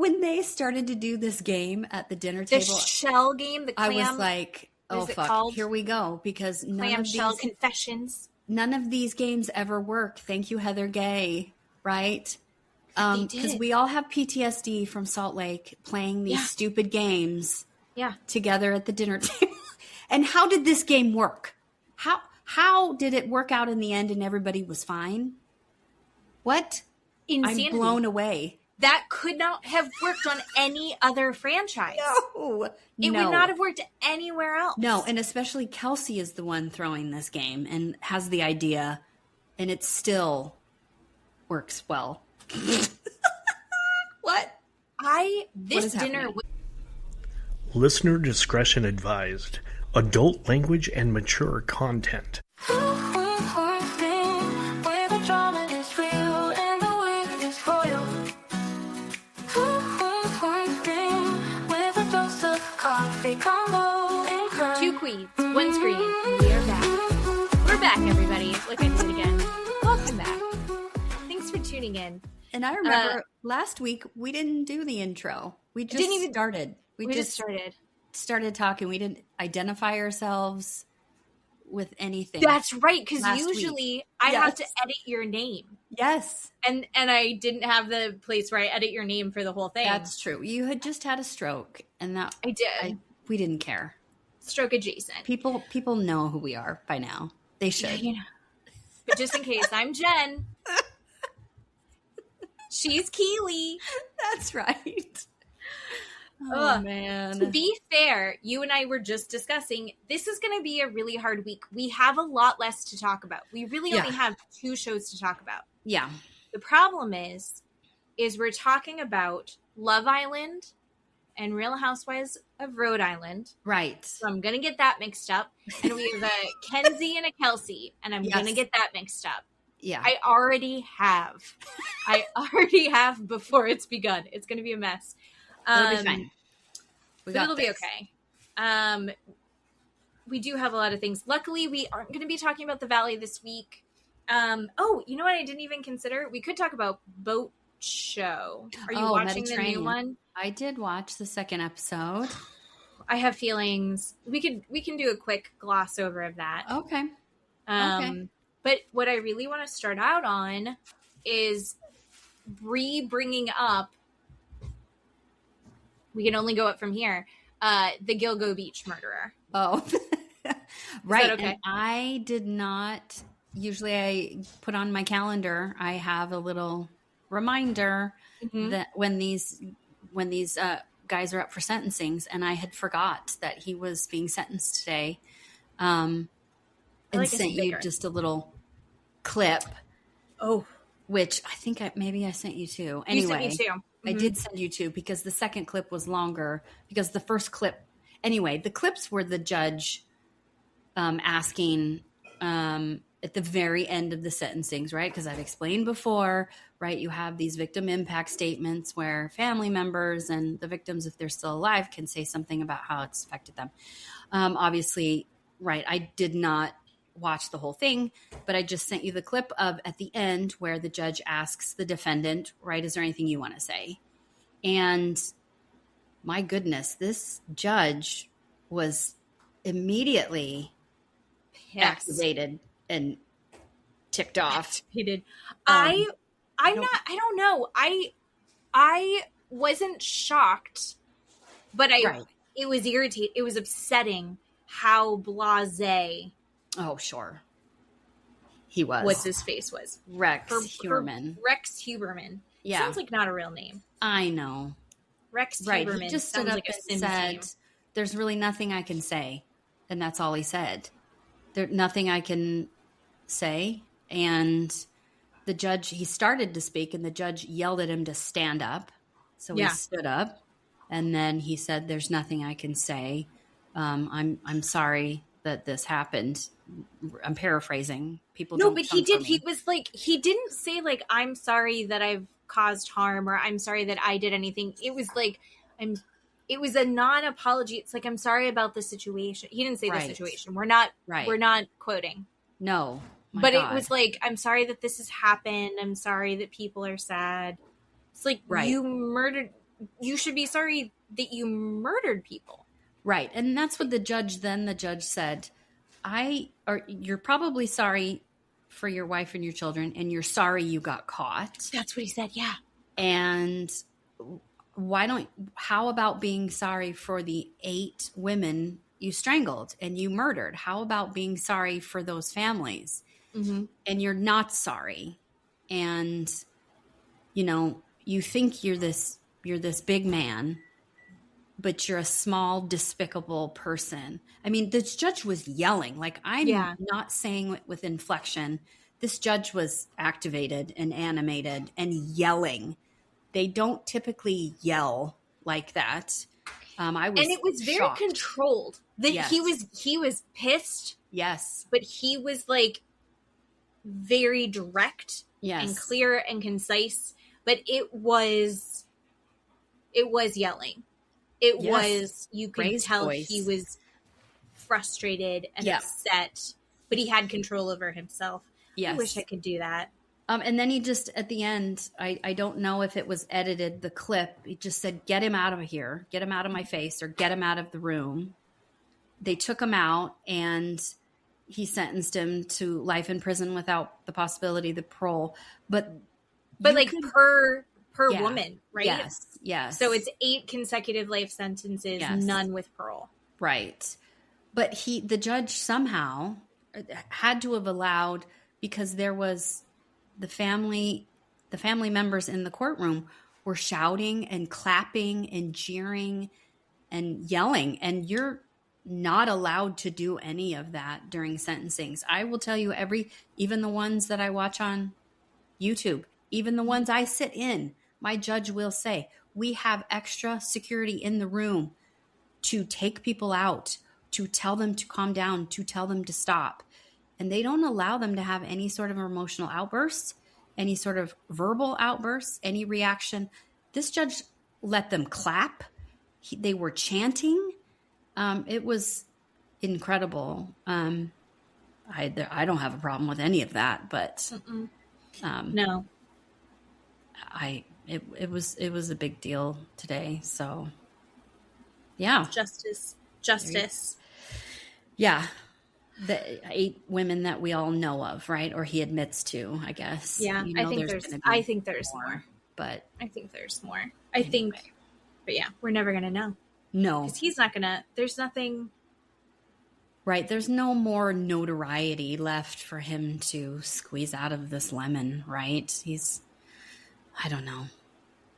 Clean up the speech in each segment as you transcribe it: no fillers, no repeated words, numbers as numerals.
when they started to do this game at the dinner The table, shell game, the clam. I was like, oh, is it fuck, called? here we go. Because Clam Shell Confessions. none of these games ever work. Thank you, Heather Gay, right? They Because did. we all have PTSD from Salt Lake playing these stupid games together at the dinner table. And how did this game work? How did it work out in the end and everybody was fine? What? Insanity. I'm blown away. That could not have worked on any other franchise. No. It would not have worked anywhere else. No, and especially Kelsey is the one throwing this game and has the idea, and it still works well. What? This dinner... Listener discretion advised. Adult language and mature content. Two queens, one screen, and we are back. We're back, everybody. Look, I did it again. Welcome back. Thanks for tuning in. And I remember last week we didn't do the intro. We just started. We just started talking. We didn't identify ourselves with anything. That's right, because usually I have to edit your name. Yes. And I didn't have the place where I edit your name for the whole thing. That's true. You had just had a stroke, and that I did. We didn't care. Stroke adjacent. People know who we are by now. They should. Yeah. But just in case, I'm Jen. She's Keeley. That's right. Oh, man. To be fair, you and I were just discussing, this is going to be a really hard week. We have a lot less to talk about. We really only have 2 shows to talk about. Yeah. The problem is we're talking about Love Island and Real Housewives of Rhode Island. Right. So I'm going to get that mixed up. And we have a Kenzi and a Kelsey, and I'm going to get that mixed up. Yeah. I already have before it's begun. It's going to be a mess. It'll be fine. It'll be okay. We do have a lot of things. Luckily, we aren't going to be talking about the Valley this week. Oh, you know what I didn't even consider? We could talk about Boat Show. Are you watching the new one? I did watch the second episode. I have feelings. We can do a quick gloss over of that. Okay. But what I really want to start out on is bringing up, we can only go up from here, the Gilgo Beach murderer. Oh, right. Is that okay? And I did not, usually I put on my calendar, I have a little reminder that when these guys are up for sentencings, and I had forgot that he was being sentenced today. And sent you just a little clip. Oh, which I think maybe I sent you two. Anyway, you sent me two. I did send you two because the second clip was longer because the first clip, anyway, the clips were the judge asking at the very end of the sentencings, right? Because I've explained before, right? You have these victim impact statements where family members and the victims, if they're still alive, can say something about how it's affected them. Obviously, right, I did not watch the whole thing, but I just sent you the clip of at the end where the judge asks the defendant, right, is there anything you want to say? And my goodness, this judge was immediately activated and ticked off. Activated. I don't know. I wasn't shocked, but it was irritating. It was upsetting how blasé. Oh, sure. He was. What's his face was? Rex Huberman. Rex Huberman. Yeah. Sounds like not a real name. I know. Rex Right. Huberman. He just stood up like and said, there's really nothing I can say. And that's all he said. There's nothing I can say. And the judge, he started to speak and the judge yelled at him to stand up. So he stood up and then he said, there's nothing I can say. I'm sorry that this happened. I'm paraphrasing. People don't. No, but he did. He was like, he didn't say like, I'm sorry that I've caused harm or I'm sorry that I did anything. It was like, it was a non-apology. It's like, I'm sorry about the situation. He didn't say the situation. We're not quoting. No. But God. It was like, I'm sorry that this has happened. I'm sorry that people are sad. It's like, you murdered. you should be sorry that you murdered people. Right. And that's what the judge said, you're probably sorry for your wife and your children, and you're sorry you got caught. That's what he said. Yeah. And how about being sorry for the 8 women you strangled and you murdered? How about being sorry for those families? Mm-hmm. And you're not sorry. And, you know, you think you're this big man, but you're a small, despicable person. I mean, this judge was yelling. Like, I'm not saying it with inflection. This judge was activated and animated and yelling. They don't typically yell like that. And it was very shocked. Controlled. Yes. He was pissed. Yes. But he was like very direct and clear and concise. But it was yelling. It was, you could Raised tell voice. He was frustrated and upset, but he had control over himself. Yes. I wish I could do that. And then he just, at the end, I don't know if it was edited, the clip, he just said, get him out of here, get him out of my face, or get him out of the room. They took him out, and he sentenced him to life in prison without the possibility of the parole. But like per woman, right? Yes. So it's 8 consecutive life sentences, none with parole. Right. But the judge somehow had to have allowed, because there was the family members in the courtroom were shouting and clapping and jeering and yelling, and you're not allowed to do any of that during sentencings. I will tell you, even the ones that I watch on YouTube, even the ones I sit in, my judge will say, we have extra security in the room to take people out, to tell them to calm down, to tell them to stop. And they don't allow them to have any sort of emotional outbursts, any sort of verbal outbursts, any reaction. This judge let them clap. They were chanting. It was incredible. I don't have a problem with any of that, but no. It was a big deal today. So yeah. Justice. Yeah. The 8 women that we all know of, right? Or he admits to, I guess. Yeah, I think there's more. But I think there's more. But yeah, we're never going to know. No. Because he's not going to, there's nothing. Right. There's no more notoriety left for him to squeeze out of this lemon, right? I don't know.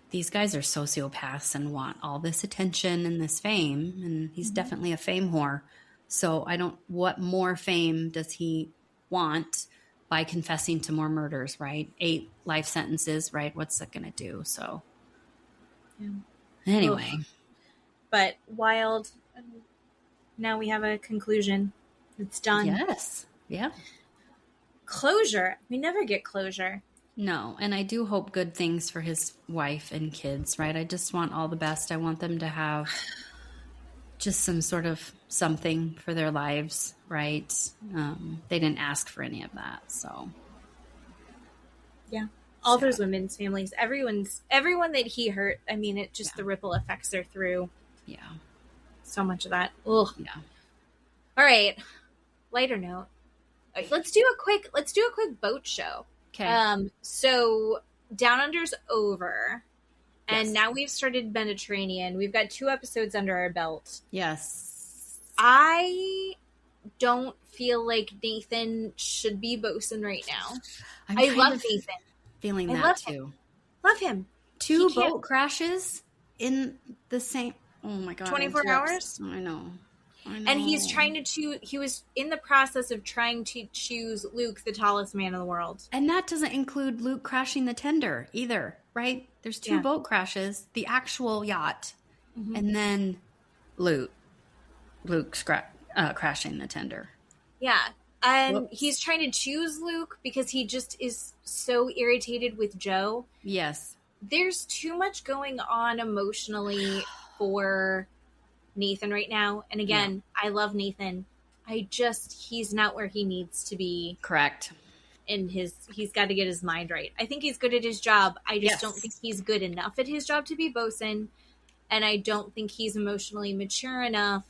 These guys are sociopaths and want all this attention and this fame. And he's definitely a fame whore. So what more fame does he want by confessing to more murders, right? 8 life sentences, right? What's that going to do? So anyway. But wild. Now we have a conclusion. It's done. Yes. Yeah. Closure. We never get closure. No. And I do hope good things for his wife and kids, right? I just want all the best. I want them to have just some sort of something for their lives, right? They didn't ask for any of that, so. Yeah. All those women's families, everyone that he hurt, I mean, it just, the ripple effects are through. Yeah. So much of that. Ugh. Yeah. All right. Lighter note. Let's do a quick boat show. Okay. So Down Under's over. Yes. And now we've started Mediterranean. We've got 2 episodes under our belt. Yes. I don't feel like Nathan should be bosun right now. I love Nathan. Feeling that too. Love him. 2 boat crashes in the same. Oh my God. 24 hours? I know. And he's he was in the process of trying to choose Luke, the tallest man in the world. And that doesn't include Luke crashing the tender either, right? There's 2 boat crashes, the actual yacht, and then Luke's crashing the tender. Yeah. And he's trying to choose Luke because he just is so irritated with Joe. Yes. There's too much going on emotionally for Nathan right now. And again, I love Nathan. He's not where he needs to be. Correct. he's got to get his mind right. I think he's good at his job. I just Yes. don't think he's good enough at his job to be bosun. And I don't think he's emotionally mature enough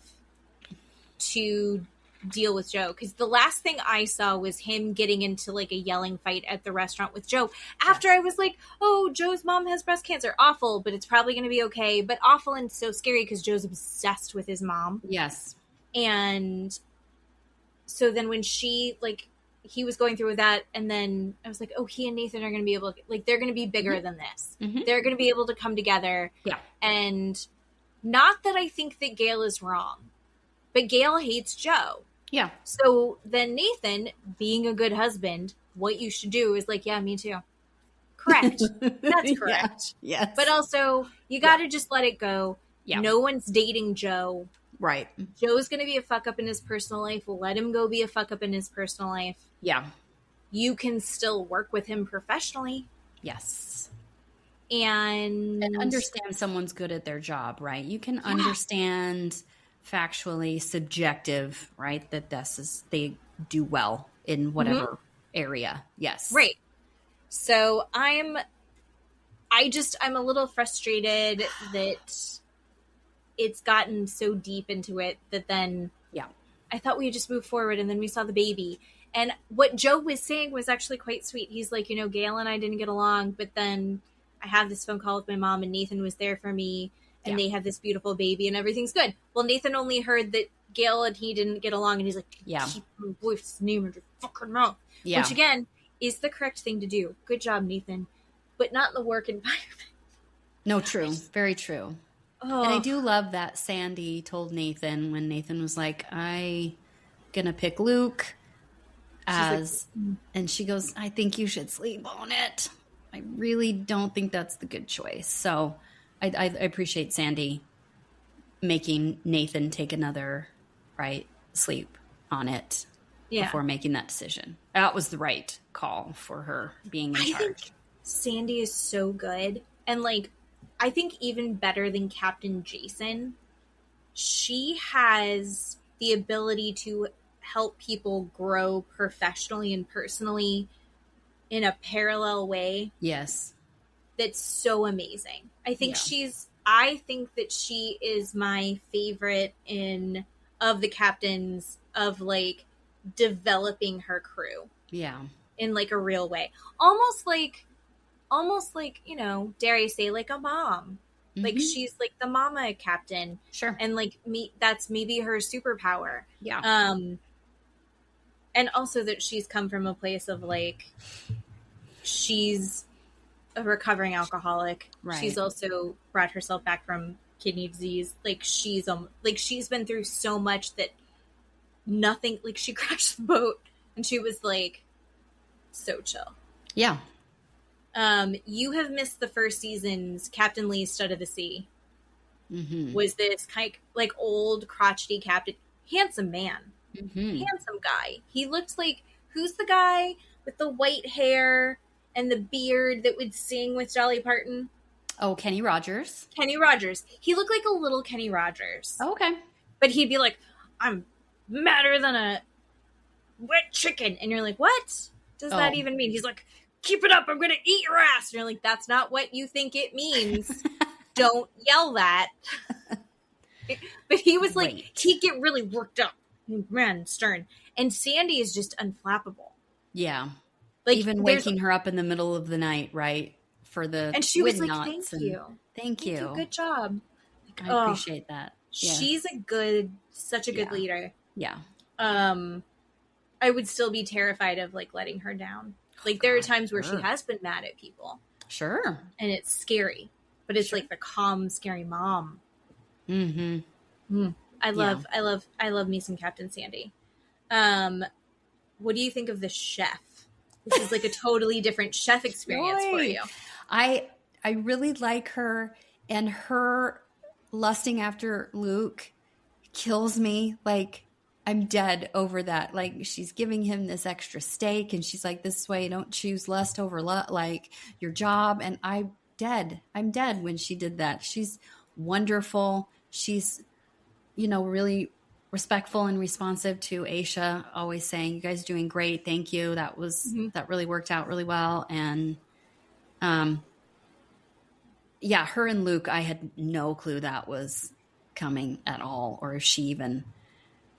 to deal with Joe. Because the last thing I saw was him getting into like a yelling fight at the restaurant with Joe. After I was like, oh, Joe's mom has breast cancer. Awful, but it's probably going to be okay. But awful and so scary because Joe's obsessed with his mom. Yes. And so then when he was going through with that, and then I was like, oh, he and Nathan are going to be able to, like, they're going to be bigger than this. Mm-hmm. They're going to be able to come together. Yeah. And not that I think that Gail is wrong, but Gail hates Joe. Yeah. So then Nathan, being a good husband, what you should do is like, yeah, me too. Correct. That's correct. Yeah. Yes. But also, you got to just let it go. Yeah. No one's dating Joe. Right. Joe's going to be a fuck up in his personal life. Let him go be a fuck up in his personal life. Yeah. You can still work with him professionally. Yes. And understand someone's good at their job, right? You can understand factually subjective, right? That they do well in whatever area. Yes. Right. So I'm a little frustrated that it's gotten so deep into it that then I thought we had just moved forward, and then we saw the baby. And what Joe was saying was actually quite sweet. He's like, Gail and I didn't get along, but then I had this phone call with my mom, and Nathan was there for me, and they had this beautiful baby, and everything's good. Well, Nathan only heard that Gail and he didn't get along, and he's like, keep your wife's name in your fucking mouth. Yeah. Which, again, is the correct thing to do. Good job, Nathan. But not in the work environment. No, true. Very true. Oh. And I do love that Sandy told Nathan when Nathan was like, I gonna pick Luke as, and she goes, I think you should sleep on it. I really don't think that's the good choice. So I appreciate Sandy making Nathan take another sleep on it before making that decision. That was the right call for her being in charge. Think Sandy is so good. And I think even better than Captain Jason, she has the ability to help people grow professionally and personally in a parallel way. Yes. That's so amazing. I think I think that she is my favorite of the captains of developing her crew. Yeah. In a real way. Almost like, dare I say, like a mom. Mm-hmm. She's the mama captain. Sure. And that's maybe her superpower. Yeah. And also that she's come from a place of she's a recovering alcoholic. Right. She's also brought herself back from kidney disease. She's been through so much that nothing, she crashed the boat and she was so chill. Yeah. You have missed the first season's Captain Lee's Stud of the Sea. Mm-hmm. Was this kind of old crotchety captain, handsome man, handsome guy. He looked who's the guy with the white hair and the beard that would sing with Dolly Parton? Oh, Kenny Rogers. Kenny Rogers. He looked like a little Kenny Rogers. Oh, okay. But he'd be like, I'm madder than a wet chicken. And you're like, what does that even mean? He's like, keep it up. I'm going to eat your ass. And you're like, that's not what you think it means. Don't yell that. But he was he'd get really worked up. Man, stern. And Sandy is just unflappable. Yeah. Even waking her up in the middle of the night, right? For the and she was like, thank you. Thank you. Good job. I appreciate that. Yes. She's such a good leader. Yeah. I would still be terrified of letting her down. There are times where she has been mad at people. Sure. And it's scary. But it's the calm, scary mom. Mm-hmm. I love me some Captain Sandy. What do you think of the chef? This is a totally different chef experience for you. I really like her, and her lusting after Luke kills me. I'm dead over that. She's giving him this extra steak, and she's like, this is why you don't choose lust over your job. And I'm dead when she did that. She's wonderful. She's, really respectful and responsive to Aisha, always saying, "You guys are doing great. Thank you. That really worked out really well." And yeah, her and Luke, I had no clue that was coming at all, or if she even.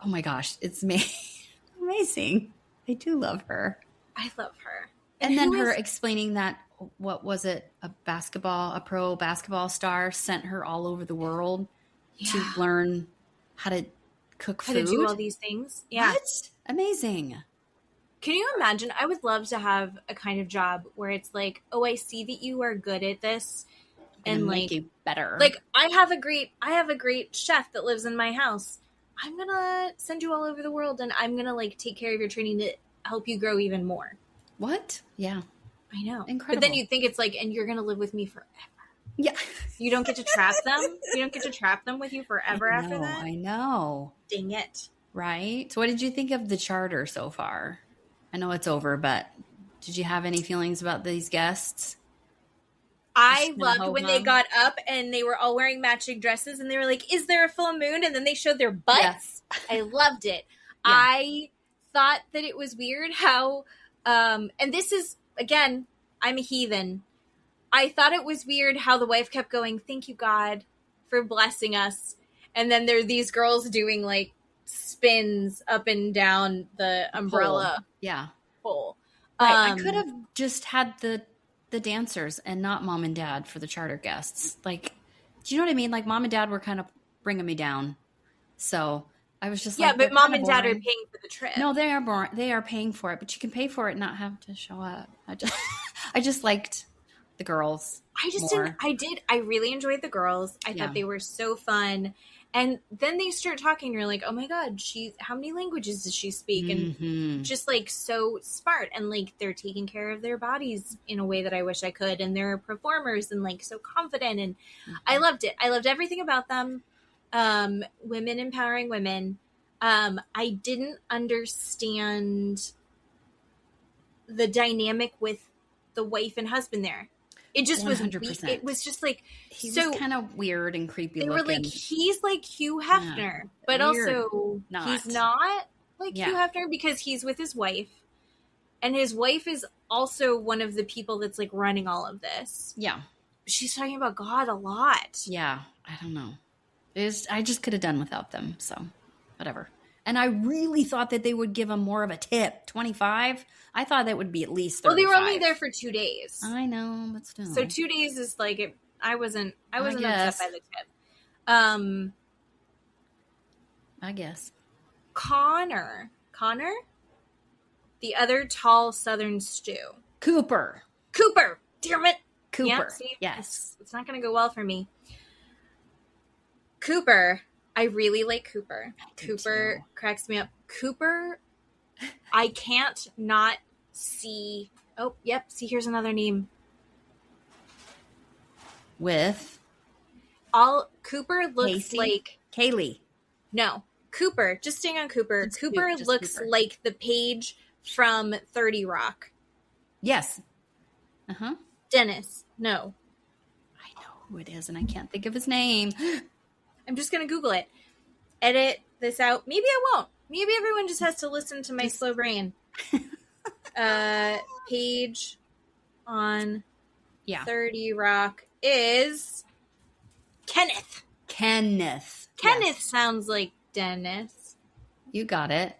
Oh my gosh, it's amazing. I do love her. I love her. And then her explaining that, what was it? A pro basketball star sent her all over the world to learn how to cook food. How to do all these things. Yeah. What? Amazing. Can you imagine? I would love to have a kind of job where it's like, oh, I see that you are good at this. And like, make you better. Like, I have a great chef that lives in my house. I'm going to send you all over the world and I'm going to like take care of your training to help you grow even more. What? Yeah. I know. Incredible. But then you think it's like, and you're going to live with me forever. Yeah. You don't get to trap them. You don't get to trap them with you forever after that. I know. Dang it. Right. So what did you think of the charter so far? I know it's over, but did you have any feelings about these guests? I loved when they got up and they were all wearing matching dresses and they were like, is there a full moon? And then they showed their butts. Yes. I loved it. Yeah. I thought that it was weird how, and this is, again, I'm a heathen. I thought it was weird how the wife kept going, thank you, God, for blessing us. And then there are these girls doing like spins up and down the umbrella pole. Right. I could have just had the dancers and not mom and dad for the charter guests. Like, do you know what I mean? Like, mom and dad were kind of bringing me down. So I was just like, but mom and dad are paying for the trip. No, they are paying for it, but you can pay for it and not have to show up. I just liked the girls. I really enjoyed the girls. I thought they were so fun. And then they start talking, and you're like, oh my God, how many languages does she speak? And just like so smart. And like they're taking care of their bodies in a way that I wish I could. And they're performers and like so confident. And I loved it. I loved everything about them. Women empowering women. I didn't understand the dynamic with the wife and husband there. It just 100%. Was, it was just like, he was kind of weird and creepy looking. They were like, he's like Hugh Hefner, but weird. Also he's not like Hugh Hefner because he's with his wife. And his wife is also one of the people that's like running all of this. Yeah. She's talking about God a lot. Yeah. I don't know. I just could have done without them. So whatever. And I really thought that they would give him more of a tip. 25? I thought that would be at least 35. Well, they were only there for 2 days. I know, but still. So 2 days is like it. I wasn't upset by the tip. I guess. Connor, the other tall Southern stew. Cooper. Damn it. Cooper. Yeah, see, yes. It's not going to go well for me. Cooper. I really like Cooper. Cooper cracks me up. Cooper, I can't not see. Oh, yep. See, here's another name. Cooper looks Casey? like Keeley. No, Cooper. Just staying on Cooper. Cooper looks like the Paige from 30 Rock. Yes. Dennis. No. I know who it is, and I can't think of his name. I'm just going to Google it. Edit this out. Maybe I won't. Maybe everyone just has to listen to my slow brain. Paige on 30 Rock is Kenneth. Kenneth sounds like Dennis. You got it.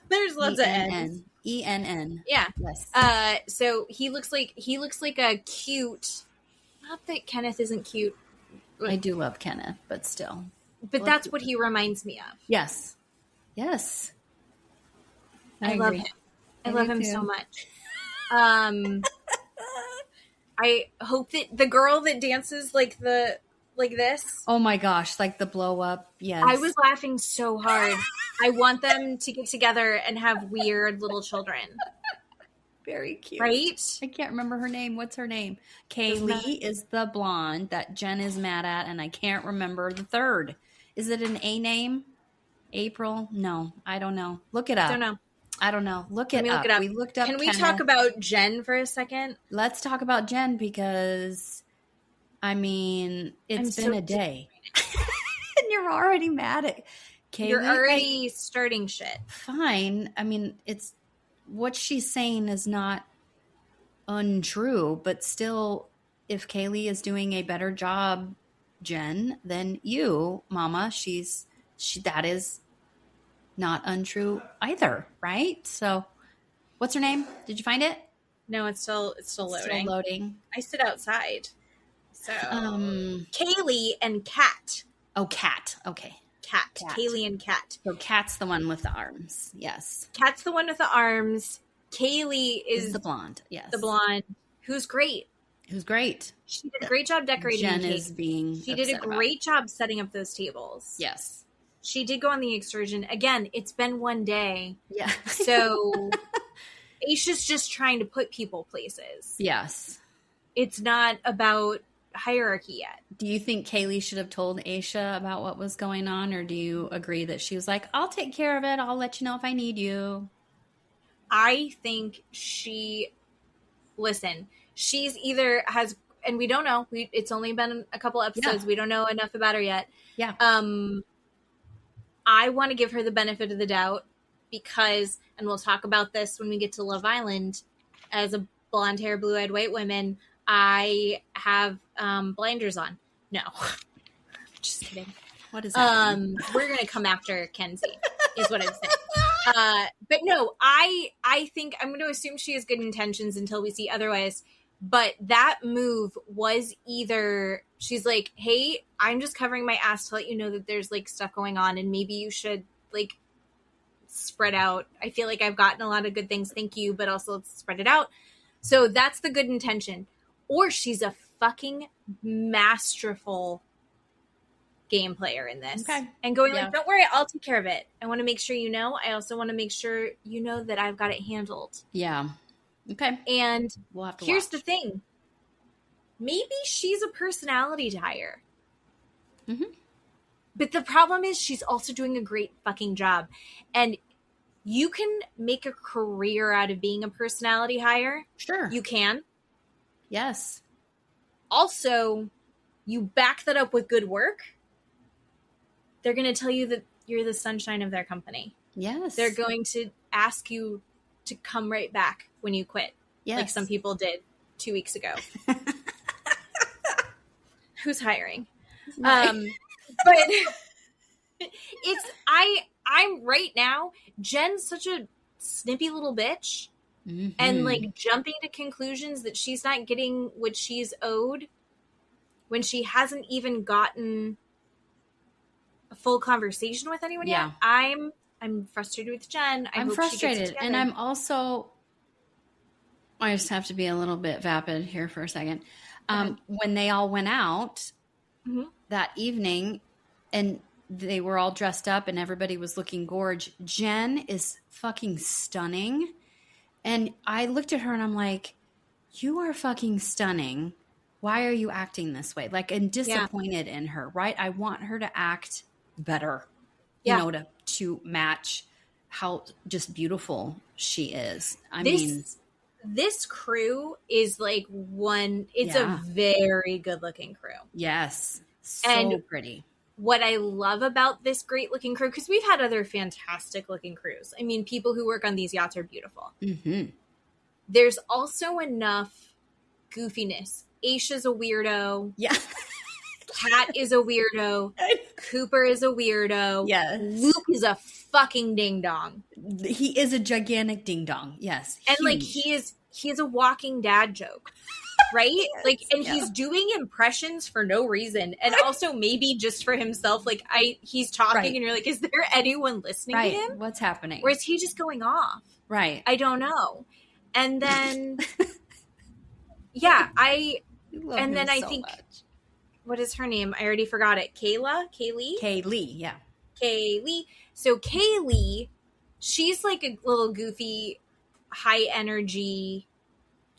There's lots of N's. ENN. Yeah. Yes. So he looks like a cute. Not that Kenneth isn't cute. I do love Kenneth, but still. But that's what he reminds me of. Yes. I love him. I love him so much. I hope that the girl that dances like this. Oh my gosh, like the blow up. Yes. I was laughing so hard. I want them to get together and have weird little children. Very cute. Right? I can't remember her name. What's her name? Kaylee is the blonde that Jen is mad at, and I can't remember the third. Is it an A name? April? No, I don't know. Look it up. I don't know. Look it up. We looked up. Can we talk about Jen for a second? Let's talk about Jen because, I mean, it's been a day. And you're already mad at Keeley, you're already starting shit. Fine. I mean, it's what she's saying is not untrue, but still, if Keeley is doing a better job, Jen, than you, Mama, that is not untrue either, right? So, what's her name? Did you find it? No, it's still loading. Still loading. I sit outside. So Keeley and Kat. Oh, Kat. Okay. Kat. Keeley and Kat. So Kat's the one with the arms. Yes. Kat's the one with the arms. Keeley is the blonde. Yes. The blonde who's great. Who's great. She did a great job decorating. Jen is being. She did a great job setting up those tables. Yes. She did go on the excursion. Again, it's been one day. Yeah. So Aisha's just trying to put people places. Yes. It's not about hierarchy yet. Do you think Keeley should have told Aisha about what was going on, or do you agree that she was like, I'll take care of it. I'll let you know if I need you? I think she's either has, and we don't know. It's only been a couple episodes. Yeah. We don't know enough about her yet. Yeah. I want to give her the benefit of the doubt because, and we'll talk about this when we get to Love Island, as a blonde hair, blue eyed white woman, I have blinders on. No, just kidding. What is that? We're going to come after Kenzi is what I'm saying. But no, I think I'm going to assume she has good intentions until we see otherwise. But that move was either she's like, hey, I'm just covering my ass to let you know that there's like stuff going on and maybe you should like spread out. I feel like I've gotten a lot of good things. Thank you. But also let's spread it out. So that's the good intention. Or she's a fucking masterful game player in this. Okay. And going like, don't worry, I'll take care of it. I want to make sure you know. I also want to make sure you know that I've got it handled. Yeah. Okay. And we'll have to here's watch. the thing. Maybe she's a personality hire. Mm-hmm. But the problem is she's also doing a great fucking job. And you can make a career out of being a personality hire. Sure. You can. Yes. Also, you back that up with good work. They're going to tell you that you're the sunshine of their company. Yes. They're going to ask you to come right back when you quit. Yes. Like some people did 2 weeks ago. Who's hiring? Right. But I'm right now, Jen's such a snippy little bitch. Mm-hmm. And like jumping to conclusions that she's not getting what she's owed when she hasn't even gotten a full conversation with anyone yet. I'm frustrated with Jen. I'm frustrated. And I'm also, I just have to be a little bit vapid here for a second. When they all went out that evening and they were all dressed up and everybody was looking gorge, Jen is fucking stunning. And I looked at her and I'm like, you are fucking stunning. Why are you acting this way? Like, and disappointed in her, right? I want her to act better, you know, to match how just beautiful she is. I mean, this crew is like it's a very good looking crew. Yes. So and pretty. What I love about this great looking crew, because we've had other fantastic looking crews. I mean, people who work on these yachts are beautiful. Mm-hmm. There's also enough goofiness. Aisha's a weirdo. Yeah. Kat is a weirdo. Cooper is a weirdo. Yes. Luke is a fucking ding dong. He is a gigantic ding dong. Yes. And huge. like he is a walking dad joke. Right? Yes, like, and he's doing impressions for no reason. And also maybe just for himself. Like he's talking and you're like, is there anyone listening to him? What's happening? Or is he just going off? Right. I don't know. And then, I think, much. What is her name? I already forgot it. Kaylee? Kaylee, yeah. Kaylee. So Kaylee, she's like a little goofy, high energy.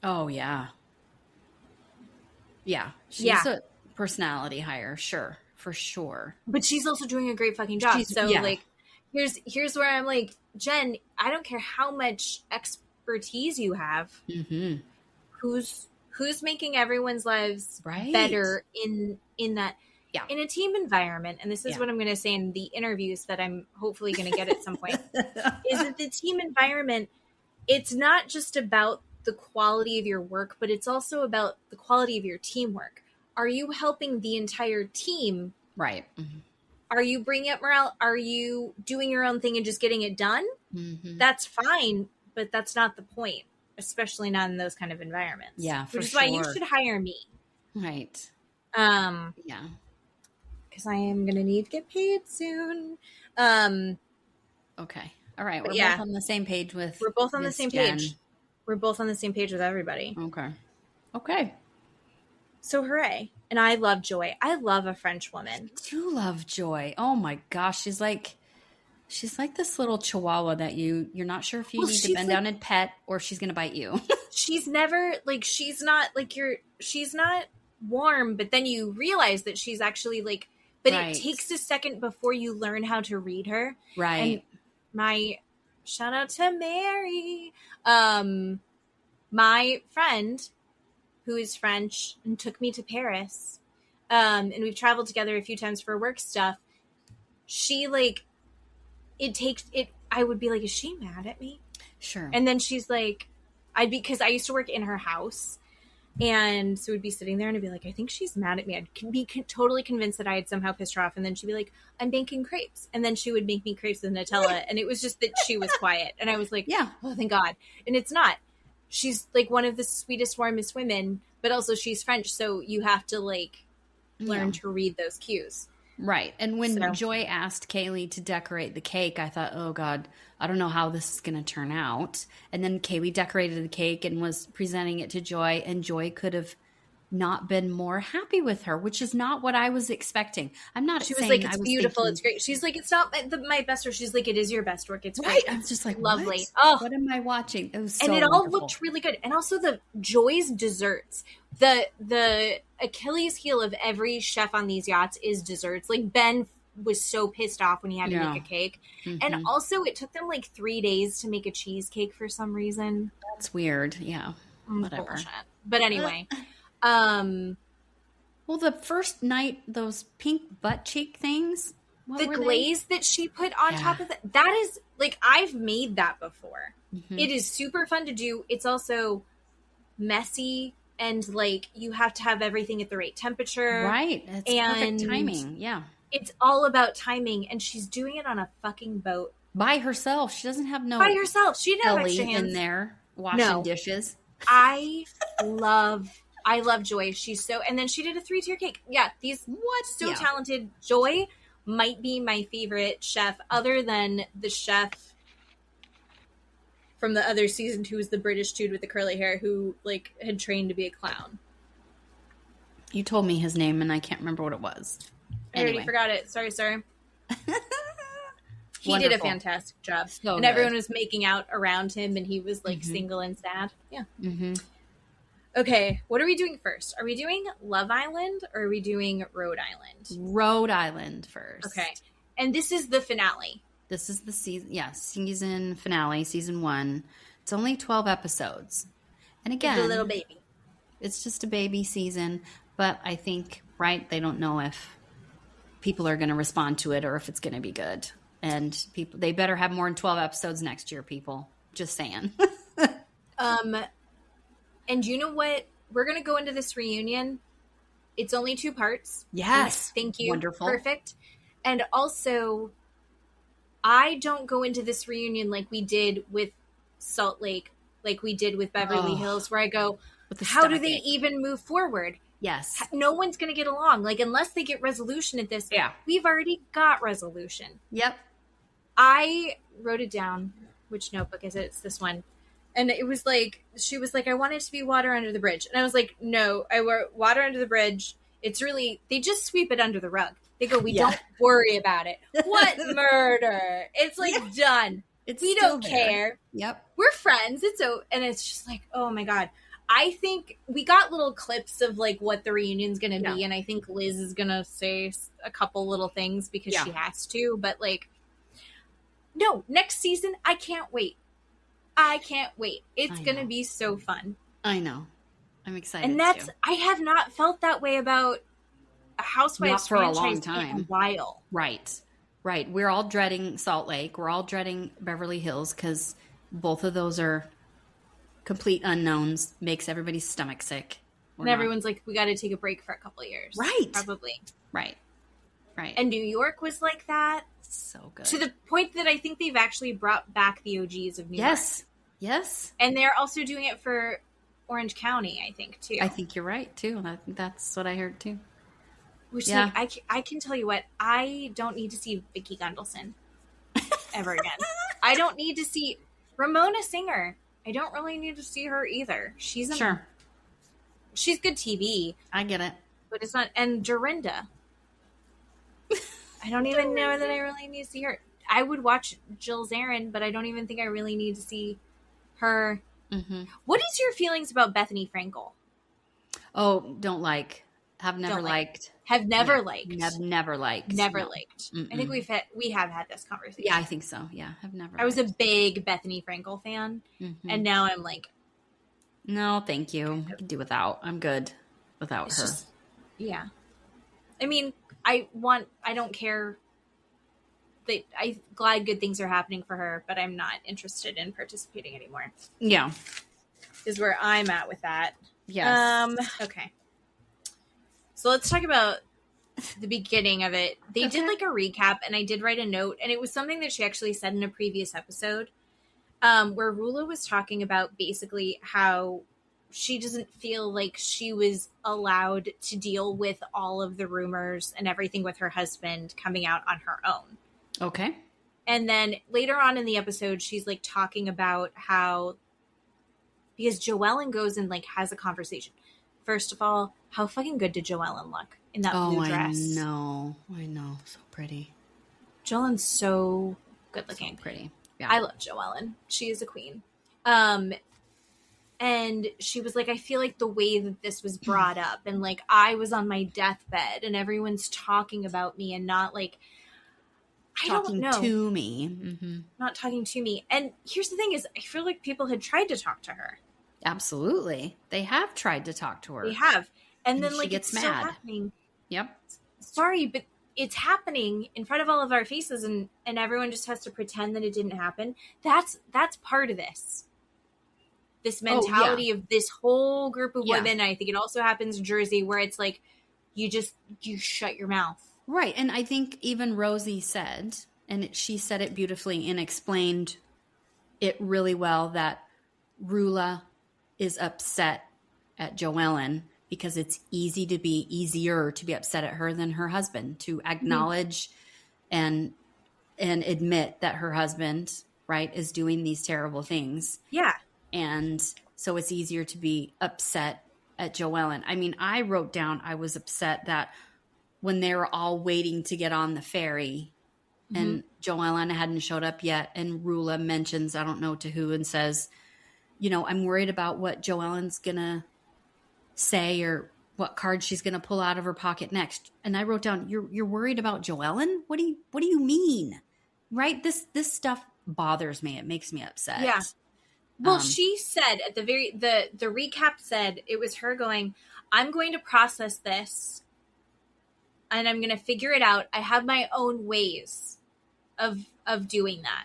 Oh, yeah. Yeah. She's a personality hire, sure. For sure. But she's also doing a great fucking job. Like, here's where I'm like, Jen, I don't care how much expertise you have. Mm-hmm. Who's making everyone's lives better in that? Yeah. In a team environment, and this is what I'm going to say in the interviews that I'm hopefully going to get at some point, is that the team environment, it's not just about the quality of your work, but it's also about the quality of your teamwork. Are you helping the entire team? Right. Mm-hmm. Are you bringing up morale? Are you doing your own thing and just getting it done? Mm-hmm. That's fine, but that's not the point, especially not in those kind of environments. Yeah, for which is sure. why you should hire me. Right. Yeah. Because I am going to need to get paid soon. Okay. All right. We're both on the same page with We're both on the Miss same Jen. page. We're both on the same page with everybody. Okay. So hooray. And I love Joy. I love a French woman. I do love Joy. Oh my gosh. She's like this little chihuahua that you're not sure if you need to bend down and pet or she's going to bite you. She's never like, she's not warm, but then you realize that she's actually like, but it takes a second before you learn how to read her. Right. And my shout out to Mary. My friend who is French and took me to Paris. And we've traveled together a few times for work stuff. She like, I would be like, is she mad at me? Sure. And then she's like, because I used to work in her house. And so we'd be sitting there and I'd be like, I think she's mad at me. I'd be totally convinced that I had somehow pissed her off. And then she'd be like, I'm baking crepes. And then she would make me crepes with Nutella. And it was just that she was quiet. And I was like, oh, thank God. And it's not. She's like one of the sweetest, warmest women, but also she's French. So you have to like learn to read those cues. Right. And when Joy asked Kaylee to decorate the cake, I thought, oh God, I don't know how this is going to turn out. And then Kaylee decorated the cake and was presenting it to Joy, and Joy could have not been more happy with her, which is not what I was expecting. I'm not She saying was like, it's beautiful. thinking, it's great. She's like, it's not my best work. She's like, it is your best work. It's right. great. I was just like, lovely. What am I watching? It was so and it wonderful. all looked really good. And also the Joy's desserts, the Achilles heel of every chef on these yachts is desserts. Like Ben was so pissed off when he had to make a cake. Mm-hmm. And also it took them like 3 days to make a cheesecake for some reason. That's weird. Yeah. Whatever. Bullshit. But anyway, well, the first night, those pink butt cheek things. The glaze that she put on top of that is like, I've made that before. Mm-hmm. It is super fun to do. It's also messy and like you have to have everything at the right temperature. Right. It's perfect timing. Yeah. It's all about timing. And she's doing it on a fucking boat. By herself. She doesn't have no. By herself. She didn't have Ellie extra hands in there washing dishes. I love Joy. She's so, and then she did a 3-tier cake. Yeah. Talented. Joy might be my favorite chef other than the chef from the other season who was the British dude with the curly hair who like had trained to be a clown. You told me his name and I can't remember what it was. I already forgot it. Sorry, sir. He did a fantastic job. So and everyone was making out around him and he was like single and sad. Yeah. Mm-hmm. Okay, what are we doing first? Are we doing Love Island or are we doing Rhode Island? Rhode Island first. Okay. And this is the finale. This is the season finale, season 1. It's only 12 episodes. And again, it's a little baby. It's just a baby season, but I think, they don't know if people are going to respond to it or if it's going to be good. And they better have more than 12 episodes next year, people. Just saying. And you know what? We're going to go into this reunion. It's only 2 parts. Yes. Thank you. Wonderful. Perfect. And also, I don't go into this reunion like we did with Salt Lake, like we did with Beverly Hills, where I go, how do they even move forward? Yes. No one's going to get along. Like, unless they get resolution at this. Yeah. We've already got resolution. Yep. I wrote it down. Which notebook is it? It's this one. And it was like, she was like, I want it to be water under the bridge. And I was like, no, I wrote water under the bridge. It's really, they just sweep it under the rug. They go, we don't worry about it. What murder? It's like done. We don't care. Yep. We're friends. And it's just like, oh my God. I think we got little clips of like what the reunion's going to be. And I think Liz is going to say a couple little things because she has to. But like, no, next season, I can't wait. It's going to be so fun. I know. I'm excited. And I have not felt that way about Housewives Not for a franchise long in a time. while. Right. We're all dreading Salt Lake. We're all dreading Beverly Hills because both of those are complete unknowns. Makes everybody's stomach sick. And everyone's like, we got to take a break for a couple of years. Right. Probably. Right. And New York was like that. So good. To the point that I think they've actually brought back the OGs of New York. Yes. And they're also doing it for Orange County, I think, too. I think you're right, too. I think that's what I heard, too. Which, like, I can tell you what, I don't need to see Vicki Gunvalson ever again. I don't need to see Ramona Singer. I don't really need to see her either. She's good TV. I get it. But it's not. And Dorinda. I don't even know that I really need to see her. I would watch Jill Zarin, but I don't even think I really need to see her. Mm-hmm. What is your feelings about Bethany Frankel? Oh, don't like. Have never liked. Have never liked. Have never liked. Never liked. I think we have had this conversation. Yeah, I think so. Yeah, have never. I was a big Bethany Frankel fan, and now I'm like, no, thank you. I can do without. I'm good without her. Yeah, I mean, I don't care. I'm glad good things are happening for her, but I'm not interested in participating anymore. Yeah, is where I'm at with that. Yes. Okay. So let's talk about the beginning of it. They did like a recap, and I did write a note, and it was something that she actually said in a previous episode, where Rulla was talking about basically how she doesn't feel like she was allowed to deal with all of the rumors and everything with her husband coming out on her own. Okay. And then later on in the episode, she's like talking about how, because Joellen goes and like has a conversation. First of all, how fucking good did Joellen look in that blue dress? I know. So pretty. Joellen's so good looking. So pretty. Yeah. I love Joellen. She is a queen. And she was like, I feel like the way that this was brought up, and like I was on my deathbed and everyone's talking about me and not like, I don't know. To me. Mm-hmm. Not talking to me. And here's the thing is, I feel like people had tried to talk to her. Absolutely. They have tried to talk to her. They have. And then, like, gets it's mad. still happening. Yep. Sorry, but it's happening in front of all of our faces, and everyone just has to pretend that it didn't happen. That's part of this. This mentality of this whole group of women. I think it also happens in Jersey, where it's like, you shut your mouth. Right. And I think even Rosie said, and she said it beautifully and explained it really well, that Rulla is upset at Joellen because it's easier to be upset at her than her husband, to acknowledge and admit that her husband, right, is doing these terrible things. Yeah. And so it's easier to be upset at Joellen. I mean, I wrote down I was upset that when they were all waiting to get on the ferry and Joellen hadn't showed up yet, and Rulla mentions, I don't know to who, and says, you know, I'm worried about what Joellen's going to say or what card she's going to pull out of her pocket next. And I wrote down, you're worried about Joellen? What do you mean? Right? This stuff bothers me. It makes me upset. Yeah. Well, she said at the recap said it was her going, I'm going to process this and I'm going to figure it out. I have my own ways of doing that.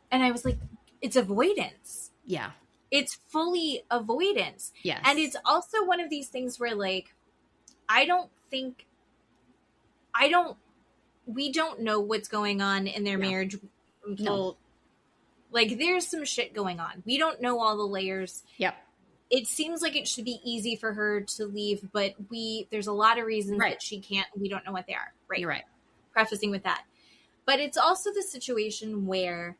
And I was like, it's avoidance. Yeah. It's fully avoidance. Yes. And it's also one of these things where, like, we don't know what's going on in their marriage until, like, there's some shit going on. We don't know all the layers. Yep. It seems like it should be easy for her to leave, but there's a lot of reasons that she can't. We don't know what they are. Right. You're right. Prefacing with that. But it's also the situation where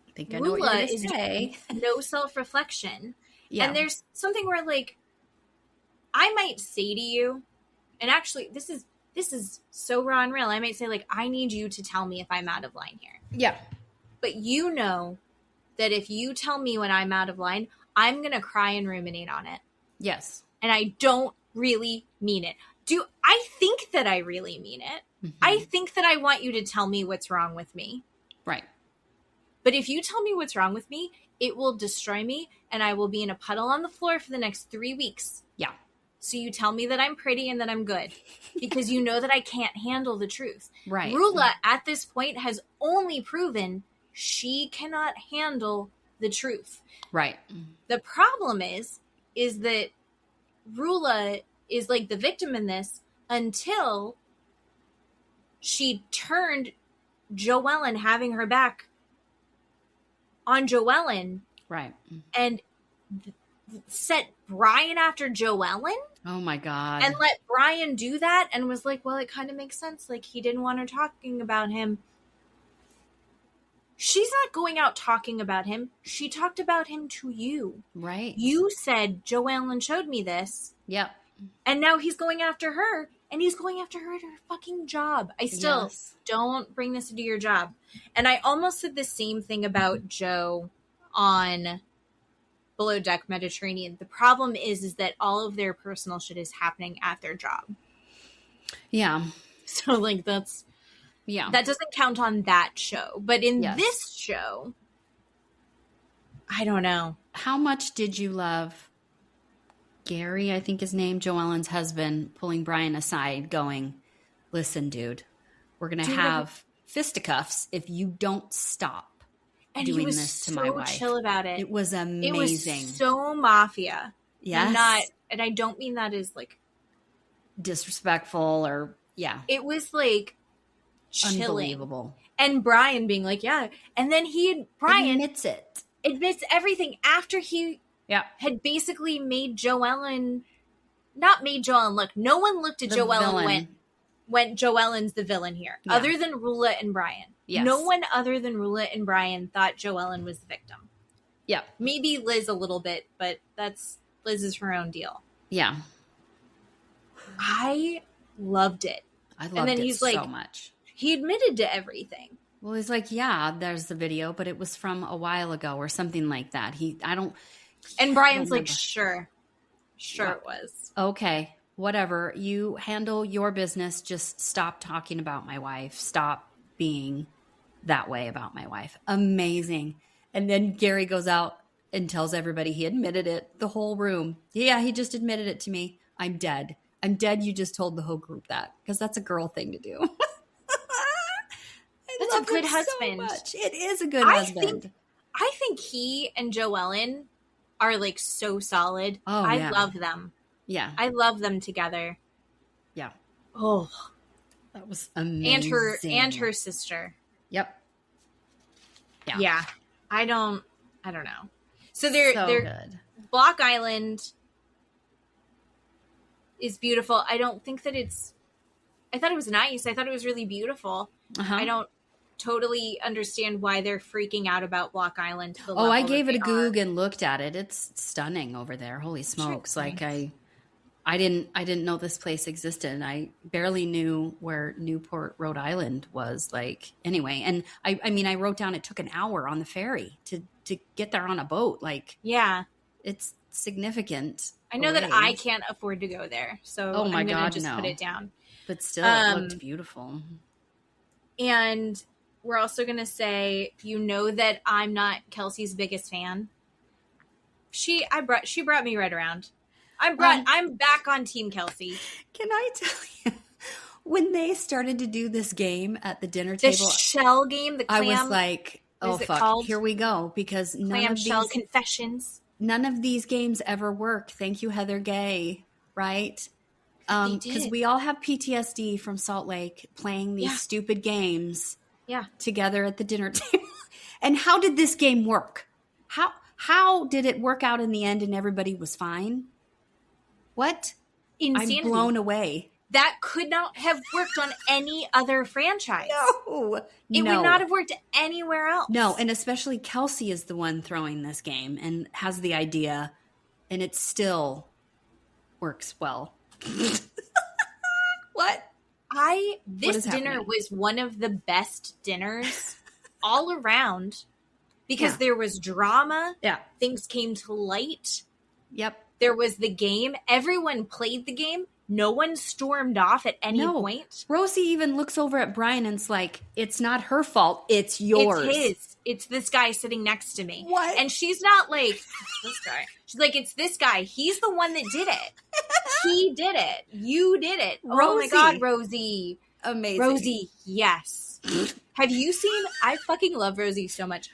I think I know what you're going to say. No self-reflection. Yeah. And there's something where, like, I might say to you, and actually this is so raw and real. I might say, like, I need you to tell me if I'm out of line here. Yeah. But you know that if you tell me when I'm out of line, I'm going to cry and ruminate on it. Yes. And I don't really mean it. I think that I really mean it. Mm-hmm. I think that I want you to tell me what's wrong with me. Right. But if you tell me what's wrong with me, it will destroy me, and I will be in a puddle on the floor for the next 3 weeks. Yeah. so you tell me that I'm pretty and that I'm good because you know that I can't handle the truth. Right. Rulla at this point has only proven she cannot handle the truth. Right. The problem is that Rulla is like the victim in this until she turned Joellen having her back on Joellen. Right. And set Brian after Joellen. Oh my God. And let Brian do that and was like, well, it kind of makes sense. Like, he didn't want her talking about him. She's not going out talking about him. She talked about him to you. Right. You said, Joellen showed me this. Yep. And now he's going after her. And he's going after her at her fucking job. I still don't bring this into your job. And I almost said the same thing about Joe on Below Deck Mediterranean. The problem is that all of their personal shit is happening at their job. Yeah. So, like, that doesn't count on that show. But in this show, I don't know. How much did you love Gary, I think his name, Joellen's husband, pulling Brian aside going, listen, dude, we're going to have fisticuffs if you don't stop doing this to my wife. And he was so chill about it. It was amazing. It was so mafia. Yes. And I don't mean that as, like, disrespectful or, It was, like, chilling. Unbelievable. And Brian being like, yeah. And then Brian admits everything after he had basically made Joellen, not made Joellen look. No one looked at Joellen and went, Joellen's the villain here, other than Rulla and Brian. Yes. No one other than Rulla and Brian thought Joellen was the victim. Yeah. Maybe Liz a little bit, but Liz is her own deal. Yeah. I loved it. I loved it so much. He admitted to everything. Well, he's like, yeah, there's the video, but it was from a while ago or something like that. And Brian's like, sure it was. Okay, whatever. You handle your business. Just stop talking about my wife. Stop being that way about my wife. Amazing. And then Gary goes out and tells everybody he admitted it. The whole room. Yeah, he just admitted it to me. I'm dead. I'm dead. You just told the whole group that because that's a girl thing to do. That's a good husband. So much. It is a good husband. I think he and Joellen are like so solid. Oh, I love them. Yeah. I love them together. Yeah. Oh. That was amazing. And her sister. Yep. Yeah. I don't know. So they're good. Block Island is beautiful. I don't think that I thought it was nice. I thought it was really beautiful. Uh-huh. I don't totally understand why they're freaking out about Block Island. I gave it a Goog and looked at it. It's stunning over there. Holy smokes. Like I didn't know this place existed. I barely knew where Newport, Rhode Island was. Like, anyway. And I mean, I wrote down it took an hour on the ferry to get there on a boat. Like, yeah, it's significant. I know that I can't afford to go there. So I'm going to just put it down. But still, it looked beautiful. And we're also going to say, that I'm not Kelsey's biggest fan. She brought me right around. I'm back on Team Kelsey. Can I tell you, when they started to do this game at the dinner table, the shell game, the clam, I was like, oh fuck, here we go, because Clam Shell Confessions. None of these games ever work. Thank you, Heather Gay. Right? Because we all have PTSD from Salt Lake playing these stupid games together at the dinner table. And how did this game work? How did it work out in the end and everybody was fine? What? Insanity. I'm blown away. That could not have worked on any other franchise. No. It would not have worked anywhere else. No, and especially Kelsey is the one throwing this game and has the idea, and it still works well. What? This dinner was one of the best dinners all around because there was drama. Yeah. Things came to light. Yep. There was the game. Everyone played the game. No one stormed off at any point. Rosie even looks over at Brian and it's like, it's not her fault. It's yours. It's his. It's this guy sitting next to me. What? And she's not like, it's this guy. She's like, it's this guy. He's the one that did it. He did it. You did it. Rosie. Oh my God, Rosie. Amazing. Rosie, yes. Have you seen, I fucking love Rosie so much.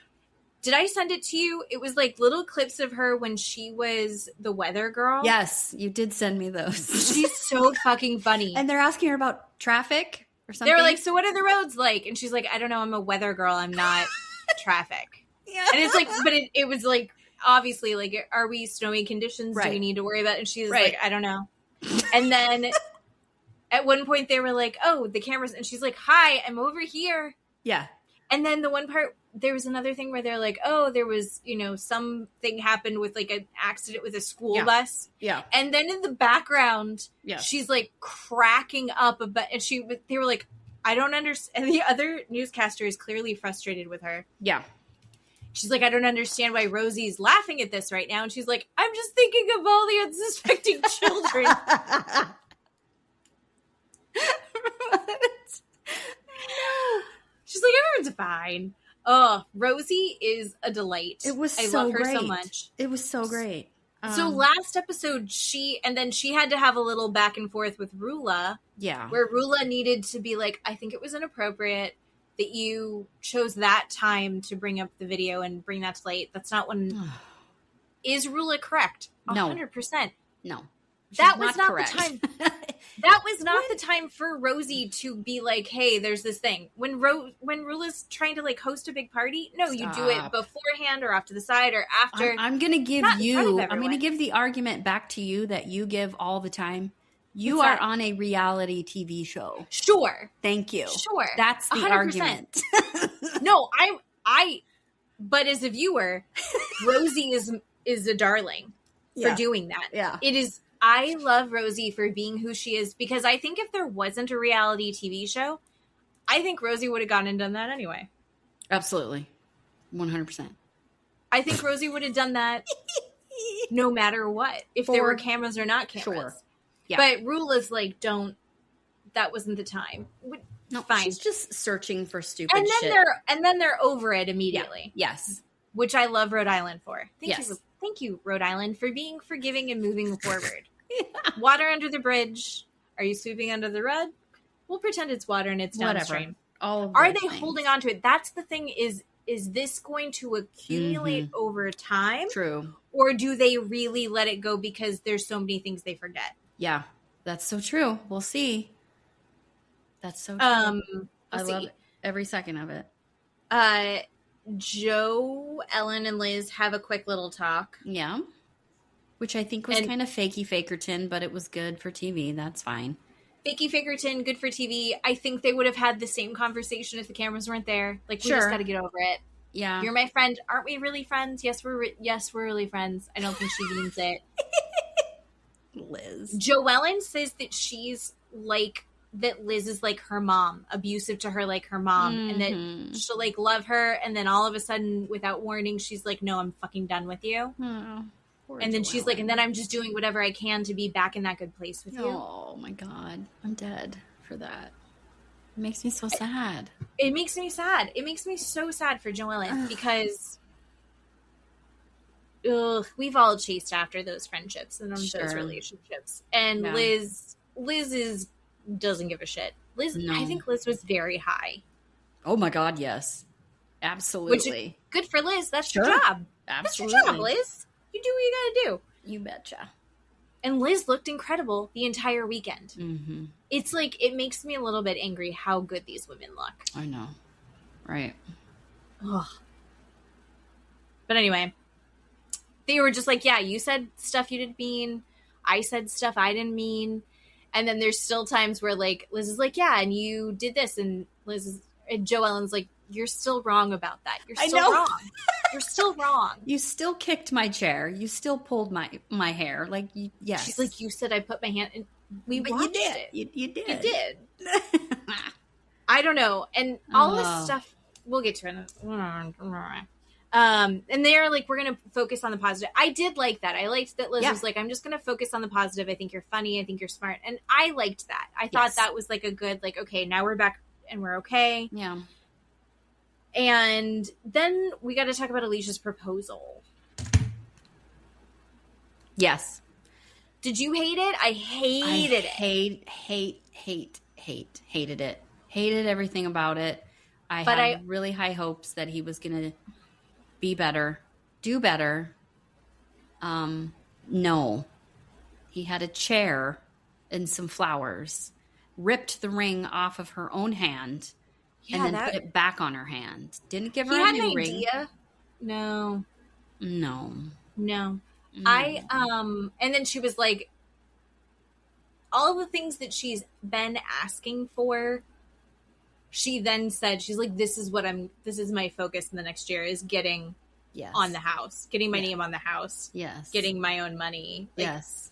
Did I send it to you? It was like little clips of her when she was the weather girl. Yes, you did send me those. She's so fucking funny. And they're asking her about traffic or something. They're like, so what are the roads like? And she's like, I don't know. I'm a weather girl. I'm not traffic. Yeah. And it's like, but it was like, obviously, like, are we snowy conditions? Right. Do we need to worry about it? And she's Right. like, I don't know. And then at one point they were like, oh, the cameras. And she's like, hi, I'm over here. Yeah. And then the one part, there was another thing where they're like, oh, there was, you know, something happened with like an accident with a school bus. Yeah. And then in the background, she's like cracking up about, and they were like, I don't understand. And the other newscaster is clearly frustrated with her. Yeah. She's like, I don't understand why Rosie's laughing at this right now. And she's like, I'm just thinking of all the unsuspecting children. She's like, everyone's fine. Oh, Rosie is a delight. It was I so love her great. so much. It was so great. So last episode, she had to have a little back and forth with Rulla. Yeah. Where Rulla needed to be like, I think it was inappropriate that you chose that time to bring up the video and bring that to light. That's not when... Is Rulla correct? 100%. No. That was not the time. That was not the time for Rosie to be like, hey, there's this thing. When Rulla's trying to like host a big party, no, you do it beforehand or off to the side or after. I'm going to give I'm going to give the argument back to you that you give all the time. You are on a reality TV show. Sure. Thank you. Sure. That's the 100%. argument. No, but as a viewer, Rosie is a darling for doing that. Yeah. It is. I love Rosie for being who she is because I think if there wasn't a reality TV show, I think Rosie would have gone and done that anyway. Absolutely. 100%. I think Rosie would have done that no matter what, if there were cameras or not cameras. Sure. Yeah. But Rulla's like, that wasn't the time. No, fine. She's just searching for stupid shit. And then they're over it immediately. Yeah. Yes. Which I love Rhode Island for. Thank you, Rhode Island, for being forgiving and moving forward. Water under the bridge. Are you sweeping under the rug? We'll pretend it's water and it's downstream. Are they holding on to it? That's the thing is this going to accumulate over time? True. Or do they really let it go because there's so many things they forget? Yeah, that's so true. We'll see. That's so true. I love every second of it. Joe, Ellen, and Liz have a quick little talk. Yeah. Which I think was kind of fakey-fakerton, but it was good for TV. That's fine. Fakey-fakerton, good for TV. I think they would have had the same conversation if the cameras weren't there. Like, we just got to get over it. Yeah. You're my friend. Aren't we really friends? Yes, we're really friends. I don't think she means it. Liz. Joellen says that she's like, that Liz is like her mom, abusive to her like her mom, and that she'll like love her, and then all of a sudden, without warning, she's like, no, I'm fucking done with you. And then she's like, and then I'm just doing whatever I can to be back in that good place with you. Oh my God. I'm dead for that. It makes me so sad. It makes me sad. It makes me so sad for Joellen because we've all chased after those friendships and those relationships. And Liz doesn't give a shit. I think Liz was very high. Oh my God, yes. Absolutely. Good for Liz. That's your job. Absolutely. That's your job, Liz. You do what you gotta do. You betcha. And Liz looked incredible the entire weekend. Mm-hmm. It's like, it makes me a little bit angry how good these women look. I know. Right. Ugh. But anyway, they were just like, yeah, you said stuff you didn't mean. I said stuff I didn't mean. And then there's still times where like Liz is like, yeah, and you did this. And Joe Ellen's like, you're still wrong about that. You're still wrong. You're still wrong. You still kicked my chair. You still pulled my hair. Like, yes. She's like, you said I put my hand in. But watched you did. It. You did. You did. I don't know. And all this stuff, we'll get to it. And they're like, we're going to focus on the positive. I did like that. I liked that Liz was like, I'm just going to focus on the positive. I think you're funny. I think you're smart. And I liked that. I thought that was like a good, like, okay, now we're back and we're okay. Yeah. And then we got to talk about Alicia's proposal. Yes. Did you hate it? I hated it. Hated it. Hated everything about it. I had really high hopes that he was going to be better, do better. No. He had a chair and some flowers, ripped the ring off of her own hand, and then put it back on her hand. Didn't give her a new ring. Idea? No. No. And then she was like, all the things that she's been asking for, she then said, she's like, this is my focus in the next year, is getting on the house, getting my name on the house. Yes. Getting my own money. Like, yes.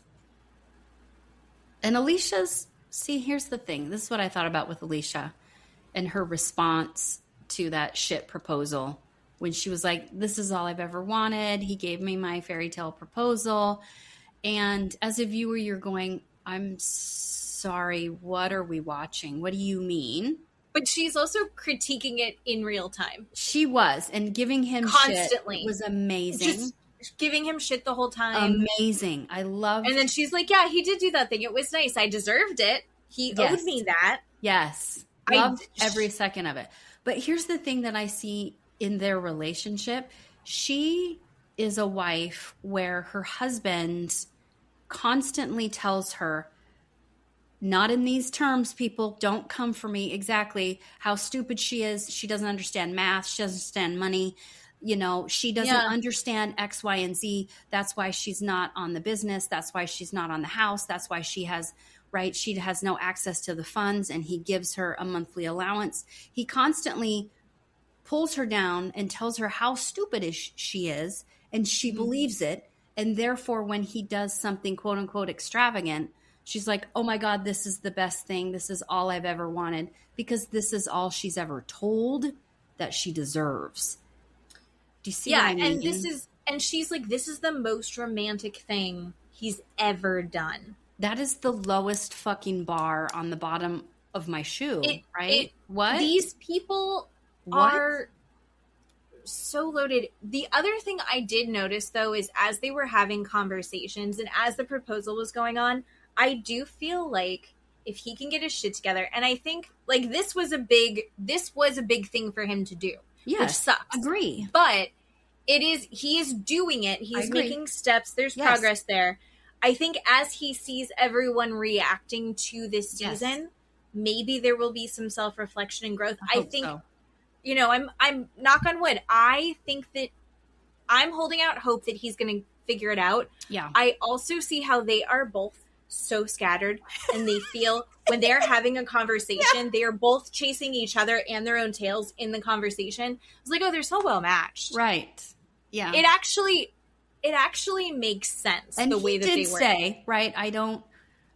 And Alicia's, see, here's the thing. This is what I thought about with Alicia and her response to that shit proposal. When she was like, this is all I've ever wanted. He gave me my fairy tale proposal. And as a viewer, you're going, I'm sorry, what are we watching? What do you mean? But she's also critiquing it in real time. She was. And giving him constantly shit was amazing. Just giving him shit the whole time. Amazing. I love. And then she's like, yeah, he did do that thing. It was nice. I deserved it. He owed me that. Yes. Loved every second of it. But here's the thing that I see in their relationship. She is a wife where her husband constantly tells her, not in these terms, people, don't come for me, exactly how stupid she is. She doesn't understand math. She doesn't understand money. You know, she doesn't understand X, Y, and Z. That's why she's not on the business. That's why she's not on the house. That's why she has no access to the funds, and he gives her a monthly allowance. He constantly pulls her down and tells her how stupid she is, and she believes it. And therefore, when he does something quote unquote extravagant, she's like, oh my God, this is the best thing. This is all I've ever wanted, because this is all she's ever told that she deserves. Do you see what I mean? And she's like, this is the most romantic thing he's ever done. That is the lowest fucking bar on the bottom of my shoe, right? What? These people are so loaded. The other thing I did notice, though, is as they were having conversations and as the proposal was going on, I do feel like if he can get his shit together, and I think like this was a big thing for him to do. Yes, which sucks. Agree. But he is doing it. He's making steps. There's progress there. I think as he sees everyone reacting to this season, maybe there will be some self-reflection and growth. I think so. You know, I'm knock on wood. I think that I'm holding out hope that he's going to figure it out. Yeah. I also see how they are both so scattered, and they feel when they're having a conversation, they are both chasing each other and their own tails in the conversation. It's like, oh, they're so well matched. Right. Yeah. It actually makes sense, and the way that they work. Say, right, I don't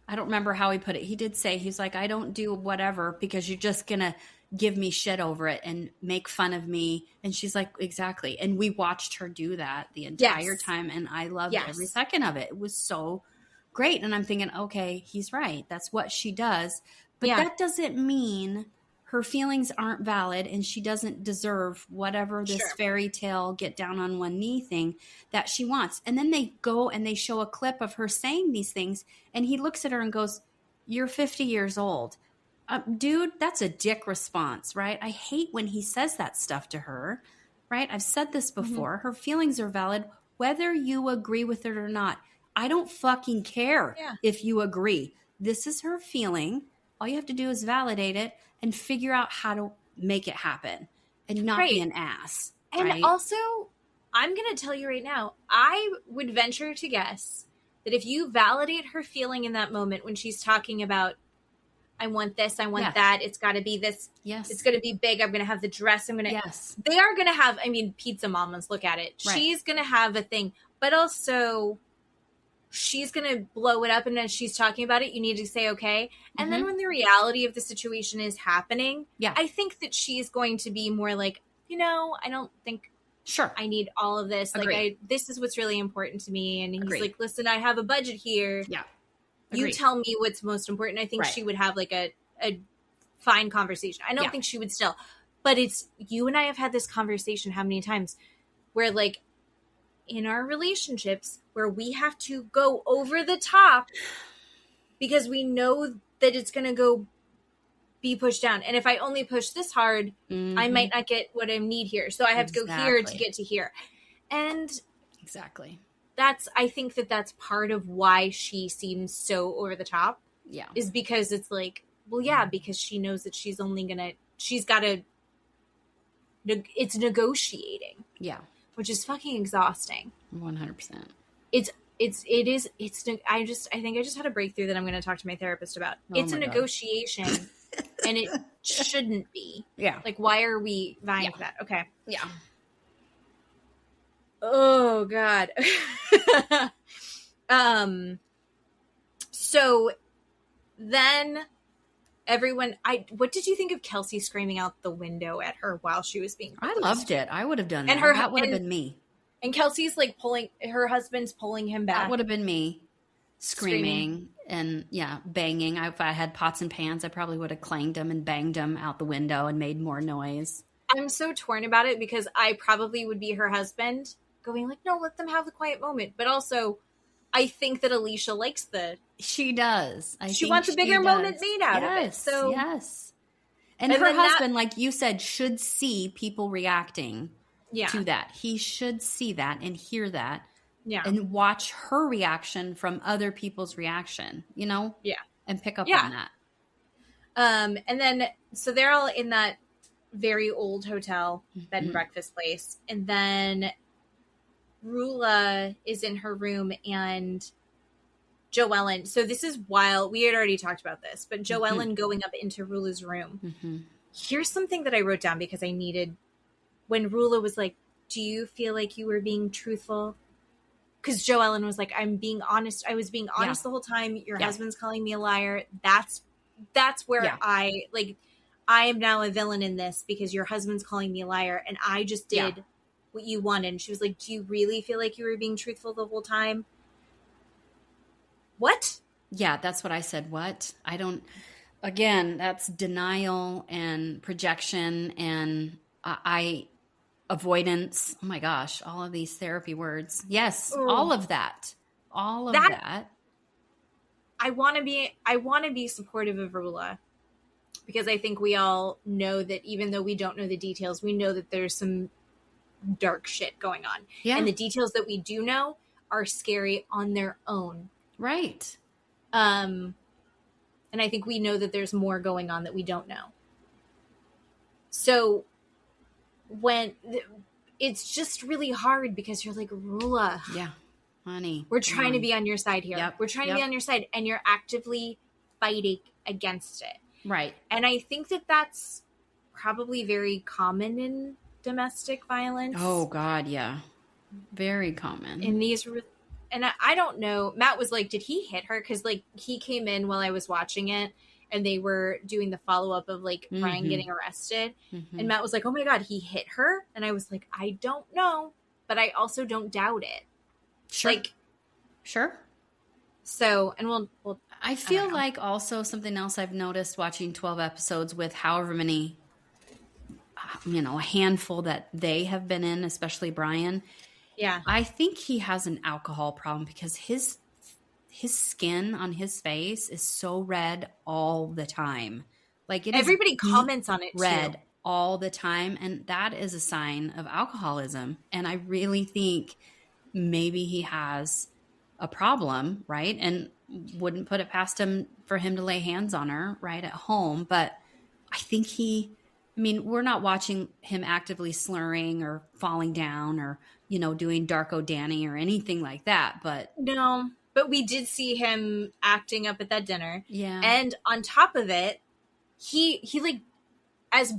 remember how he put it. He did say, he's like, I don't do whatever because you're just going to give me shit over it and make fun of me. And she's like, exactly. And we watched her do that the entire time. And I loved every second of it. It was so great. And I'm thinking, okay, he's right. That's what she does. But that doesn't mean her feelings aren't valid and she doesn't deserve whatever this fairy tale get down on one knee thing that she wants. And then they go and they show a clip of her saying these things. And he looks at her and goes, you're 50 years old. Dude, that's a dick response, right? I hate when he says that stuff to her, right? I've said this before. Her feelings are valid, whether you agree with it or not. I don't fucking care if you agree. This is her feeling. All you have to do is validate it and figure out how to make it happen and not be an ass. And also, I'm going to tell you right now, I would venture to guess that if you validate her feeling in that moment when she's talking about, I want this, I want that, it's got to be this, it's going to be big, I'm going to have the dress, I'm going to, they are going to have, I mean, pizza mamas, look at it. Right. She's going to have a thing, but also she's going to blow it up, and as she's talking about it, you need to say, okay. And then when the reality of the situation is happening, I think that she's going to be more like, you know, I don't think Sure. I need all of this. Agreed. Like, this is what's really important to me. And he's Agreed. like, listen, I have a budget here. Yeah. You Agreed. tell me what's most important. I think Right. she would have like a fine conversation. I don't think she would still, but it's, you and I have had this conversation how many times where like in our relationships where we have to go over the top because we know that it's going to go be pushed down. And if I only push this hard, I might not get what I need here. So I have to go here to get to here. And exactly. I think that's part of why she seems so over the top. Yeah. Is because it's like, well, yeah, because she knows that she's got to, it's negotiating. Yeah. Which is fucking exhausting. 100%. I think I just had a breakthrough that I'm going to talk to my therapist about. It's a negotiation and it shouldn't be. Yeah. Like, why are we vying for that? Okay. Yeah. Oh God. So then everyone, what did you think of Kelsey screaming out the window at her while she was being I loved it. I would have done that. And that would have been me. And Kelsey's like her husband's pulling him back. That would have been me screaming and banging. If I had pots and pans, I probably would have clanged them and banged them out the window and made more noise. I'm so torn about it because I probably would be her husband going like, no, let them have the quiet moment. But also I think that Alicia likes she does. She wants a bigger moment made out of it. So yes. And her husband, like you said, should see people reacting to that. He should see that and hear that. Yeah. And watch her reaction from other people's reaction, Yeah. And pick up on that. And then, so they're all in that very old hotel, bed and breakfast place. And then Rulla is in her room and Joellen. So this is wild. We had already talked about this, but Joellen going up into Rulla's room. Here's something that I wrote down because I needed, when Rulla was like, do you feel like you were being truthful? Because Joellen was like, I'm being honest. I was being honest the whole time. Your husband's calling me a liar. That's where I am now a villain in this because your husband's calling me a liar. And I just did what you wanted. And she was like, do you really feel like you were being truthful the whole time? What? Yeah, that's what I said. What? I don't, again, that's denial and projection and avoidance. Oh my gosh, all of these therapy words. Yes, all of that. All of that. I want to be supportive of Rulla because I think we all know that even though we don't know the details, we know that there's some dark shit going on. Yeah. And the details that we do know are scary on their own. Right. And I think we know that there's more going on that we don't know. So when it's just really hard because you're like, Rulla. Yeah. Honey. We're trying to be on your side here. Yep. We're trying to be on your side and you're actively fighting against it. Right. And I think that that's probably very common in domestic violence. Oh God. Yeah. Very common. In these, and I don't know. Matt was like, did he hit her? Cause like he came in while I was watching it and they were doing the follow-up of like Brian getting arrested. And Matt was like, oh my God, he hit her. And I was like, I don't know, but I also don't doubt it. Sure. Sure. So, and we'll I feel like also something else I've noticed watching 12 episodes with however many, a handful that they have been in, especially Brian. Yeah. I think he has an alcohol problem because his skin on his face is so red all the time. Like everybody comments on it red too. All the time. And that is a sign of alcoholism. And I really think maybe he has a problem, right? And wouldn't put it past him for him to lay hands on her right at home. But I think we're not watching him actively slurring or falling down or, doing Darko Danny or anything like that. But no, but we did see him acting up at that dinner. Yeah. And on top of it, he like, as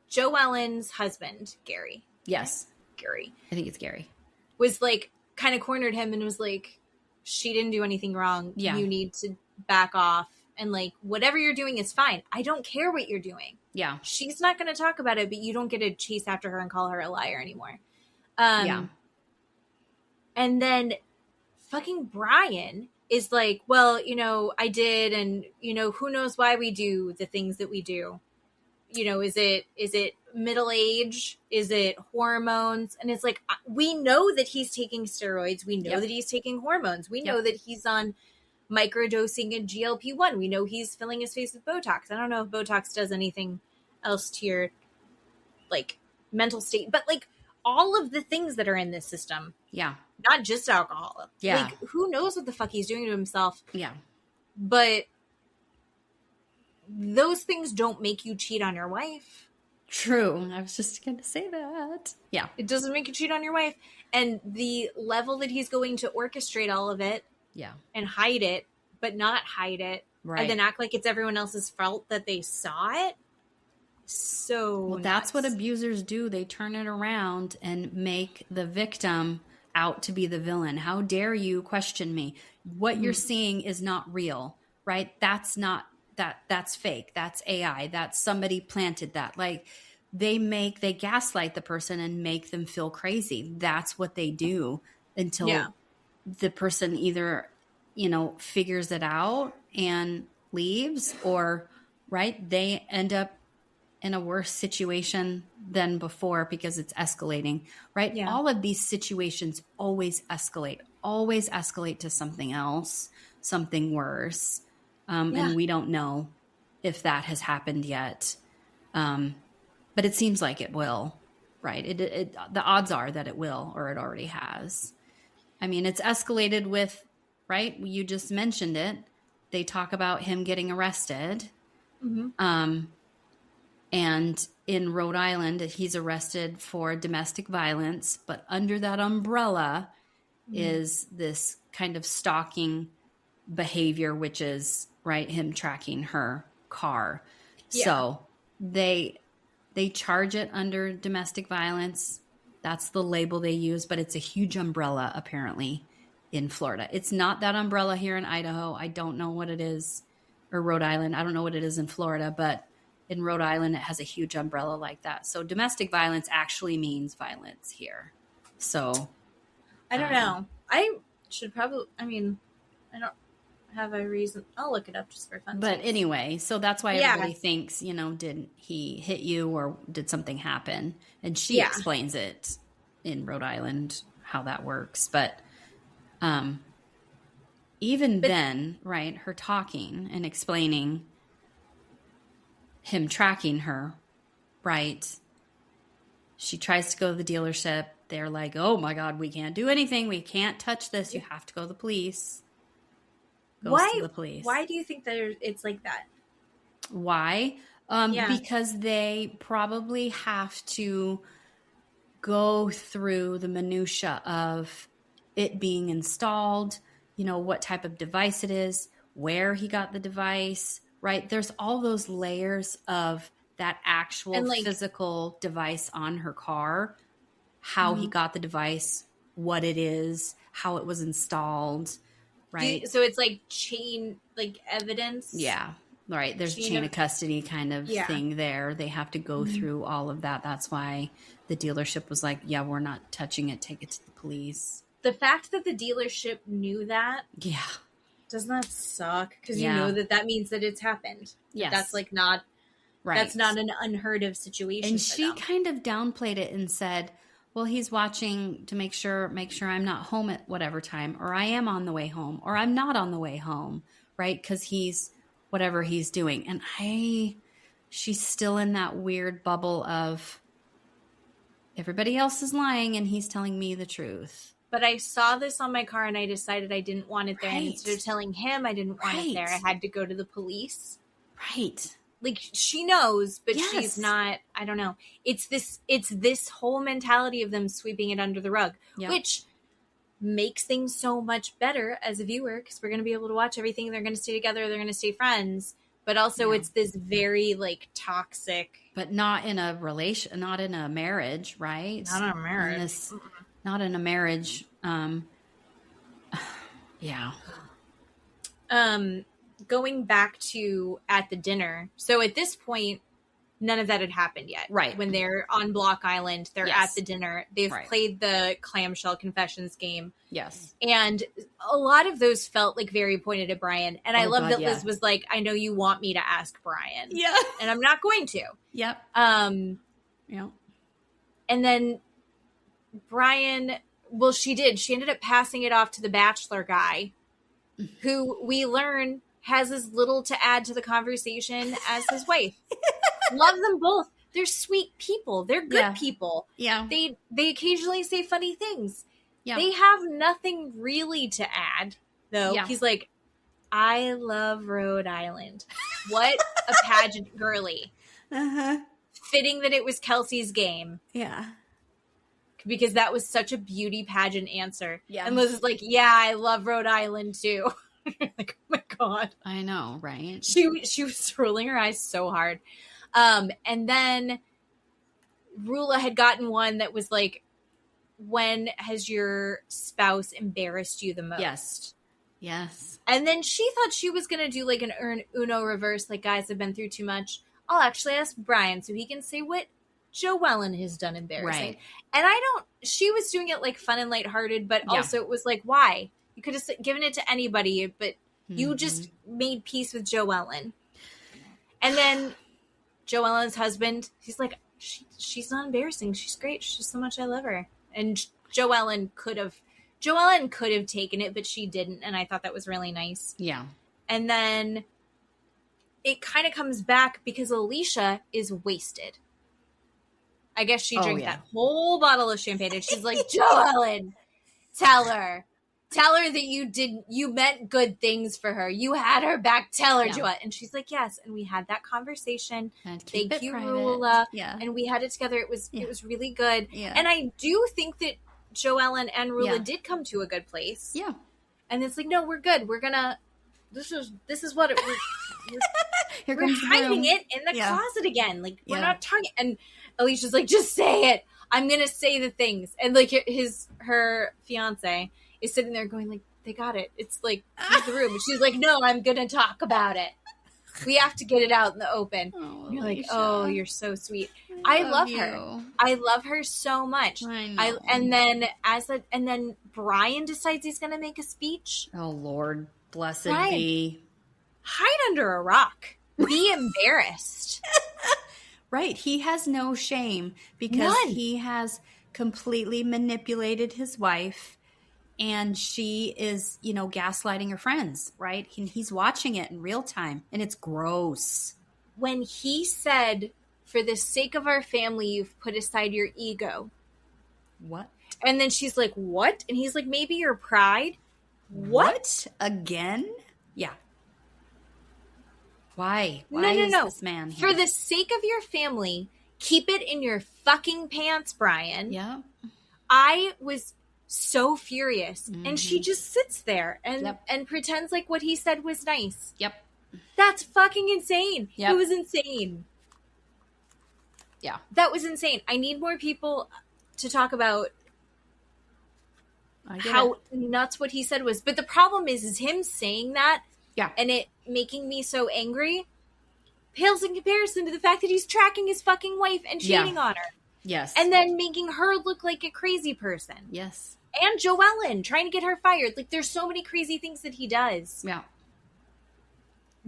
Joe Ellen's husband, Gary. Yes. Gary. I think it's Gary. Was like, kind of cornered him and was like, she didn't do anything wrong. Yeah. You need to back off and like whatever you're doing is fine. I don't care what you're doing. Yeah. She's not going to talk about it, but you don't get to chase after her and call her a liar anymore. Yeah. And then fucking Brian is like, well, I did, and who knows why we do the things that we do. Is it middle age? Is it hormones? And it's like, we know that he's taking steroids. We know that he's taking hormones. We know that he's on microdosing and GLP-1. We know he's filling his face with Botox. I don't know if Botox does anything else to your like mental state, but like all of the things that are in this system. Yeah. Not just alcohol. Yeah. Like, who knows what the fuck he's doing to himself. Yeah. But those things don't make you cheat on your wife. True. I was just going to say that. Yeah. It doesn't make you cheat on your wife. And the level that he's going to orchestrate all of it. Yeah. And hide it, but not hide it. Right. And then act like it's everyone else's fault that they saw it. So that's what abusers do. They turn it around and make the victim out to be the villain. How dare you question me? What you're seeing is not real, right? That's fake. That's AI. That's somebody planted that. Like they gaslight the person and make them feel crazy. That's what they do until the person either, figures it out and leaves, or they end up in a worse situation than before because it's escalating, right? Yeah. All of these situations always escalate to something else, something worse. And we don't know if that has happened yet. But it seems like it will, right? The odds are that it will, or it already has. I mean, it's escalated with, right? You just mentioned it. They talk about him getting arrested. Mm-hmm. And in Rhode Island, he's arrested for domestic violence, but under that umbrella is this kind of stalking behavior, which is, him tracking her car. Yeah. So they charge it under domestic violence. That's the label they use, but it's a huge umbrella apparently in Florida. It's not that umbrella here in Idaho. I don't know what it is, or Rhode Island. I don't know what it is in Florida, but in Rhode Island, it has a huge umbrella like that. So domestic violence actually means violence here. So I don't know. I should probably, I don't have a reason. I'll look it up just for fun. But anyway, so that's why everybody thinks, did he hit you or did something happen? And she explains it in Rhode Island, how that works. But then, her talking and explaining him tracking her, she tries to go to the dealership. They're like, oh my God, we can't do anything. We can't touch this. You have to go to the police. Why? To the police. Why do you think that it's like that? Why? Because they probably have to go through the minutia of it being installed, what type of device it is, where he got the device, right? There's all those layers of that actual physical device on her car, how he got the device, what it is, how it was installed, right? So it's like chain, evidence? Yeah, right. There's chain of custody kind of thing there. They have to go through all of that. That's why the dealership was like, yeah, we're not touching it. Take it to the police. The fact that the dealership knew that. Yeah. Doesn't that suck? Because you know that means that it's happened. Yes. That's not right. That's not an unheard of situation. And she kind of downplayed it and said, well, he's watching to make sure I'm not home at whatever time, or I am on the way home, or I'm not on the way home, right? Because he's whatever he's doing. And she's still in that weird bubble of everybody else is lying and he's telling me the truth. But I saw this on my car and I decided I didn't want it there. Right. And instead of telling him I didn't want it there, I had to go to the police. Right. She knows, but she's not, I don't know. It's this whole mentality of them sweeping it under the rug, which makes things so much better as a viewer, because we're going to be able to watch everything. They're going to stay together. They're going to stay friends. But also it's this very toxic. But not in a relation, not in a marriage, right? Not in a marriage. Not in a marriage. Yeah. going back to at the dinner. So at this point, none of that had happened yet. Right. When they're on Block Island, they're at the dinner. They've played the Clam Shell Confessions game. Yes. And a lot of those felt like very pointed at Brian. And I love that Liz was like, I know you want me to ask Brian. Yeah. And I'm not going to. Yep. Yeah. And then Brian, well, she did. She ended up passing it off to the Bachelor guy, who we learn has as little to add to the conversation as his wife. Love them both. They're sweet people. They're good people. Yeah. They occasionally say funny things. Yeah. They have nothing really to add, though. Yeah. He's like, I love Rhode Island. What a pageant girly. Uh-huh. Fitting that it was Kelsey's game. Yeah. Because that was such a beauty pageant answer. Yeah. And Liz is like, yeah, I love Rhode Island too. Like, oh my God. I know, right? She was rolling her eyes so hard. And then Rulla had gotten one that was like, when has your spouse embarrassed you the most? Yes. Yes. And then she thought she was going to do like an Uno reverse, like, guys have been through too much. I'll actually ask Brian so he can say what Joellen has done embarrassing. Right. And she was doing it like fun and lighthearted, but also it was like, why? You could have given it to anybody, but you just made peace with Joellen. And then Joellen's husband, he's like, she's not embarrassing. She's great. She's so much I love her. And Joellen could have taken it, but she didn't. And I thought that was really nice. Yeah. And then it kind of comes back because Alicia is wasted. I guess she drank that whole bottle of champagne and she's like, Joellen, tell her that you meant good things for her. You had her back. Tell her, Joelle. And she's like, yes. And we had that conversation. Thank you, Rulla. Yeah. And we had it together. It was really good. Yeah. And I do think that Joellen and Rulla did come to a good place. Yeah. And it's like, no, we're good. We're gonna, this is what it was. We're hiding it in the closet again. Like, we're not talking. And Alicia's like, just say it. I'm going to say the things. And like her fiance is sitting there going like, they got it. It's like, leave the room. And she's like, no, I'm going to talk about it. We have to get it out in the open. Oh, you're like, oh, you're so sweet. I love her. I love her so much. I know. And then Brian decides he's going to make a speech. Oh, Lord. Blessed be. Hide under a rock. Be embarrassed. Right. He has no shame because he has completely manipulated his wife and she is, gaslighting her friends, right? He's watching it in real time and it's gross. When he said, for the sake of our family, you've put aside your ego. What? And then she's like, what? And he's like, maybe your pride. What? Again? Yeah. Why? No. Is this man here? For the sake of your family, keep it in your fucking pants, Brian. Yeah. I was so furious. Mm-hmm. And she just sits there and pretends like what he said was nice. Yep. That's fucking insane. Yep. It was insane. Yeah. That was insane. I need more people to talk about how nuts what he said was. But the problem is him saying that and it making me so angry pales in comparison to the fact that he's tracking his fucking wife and cheating on her. Yes. And then making her look like a crazy person. Yes. And Joellen, trying to get her fired. Like, there's so many crazy things that he does. Yeah.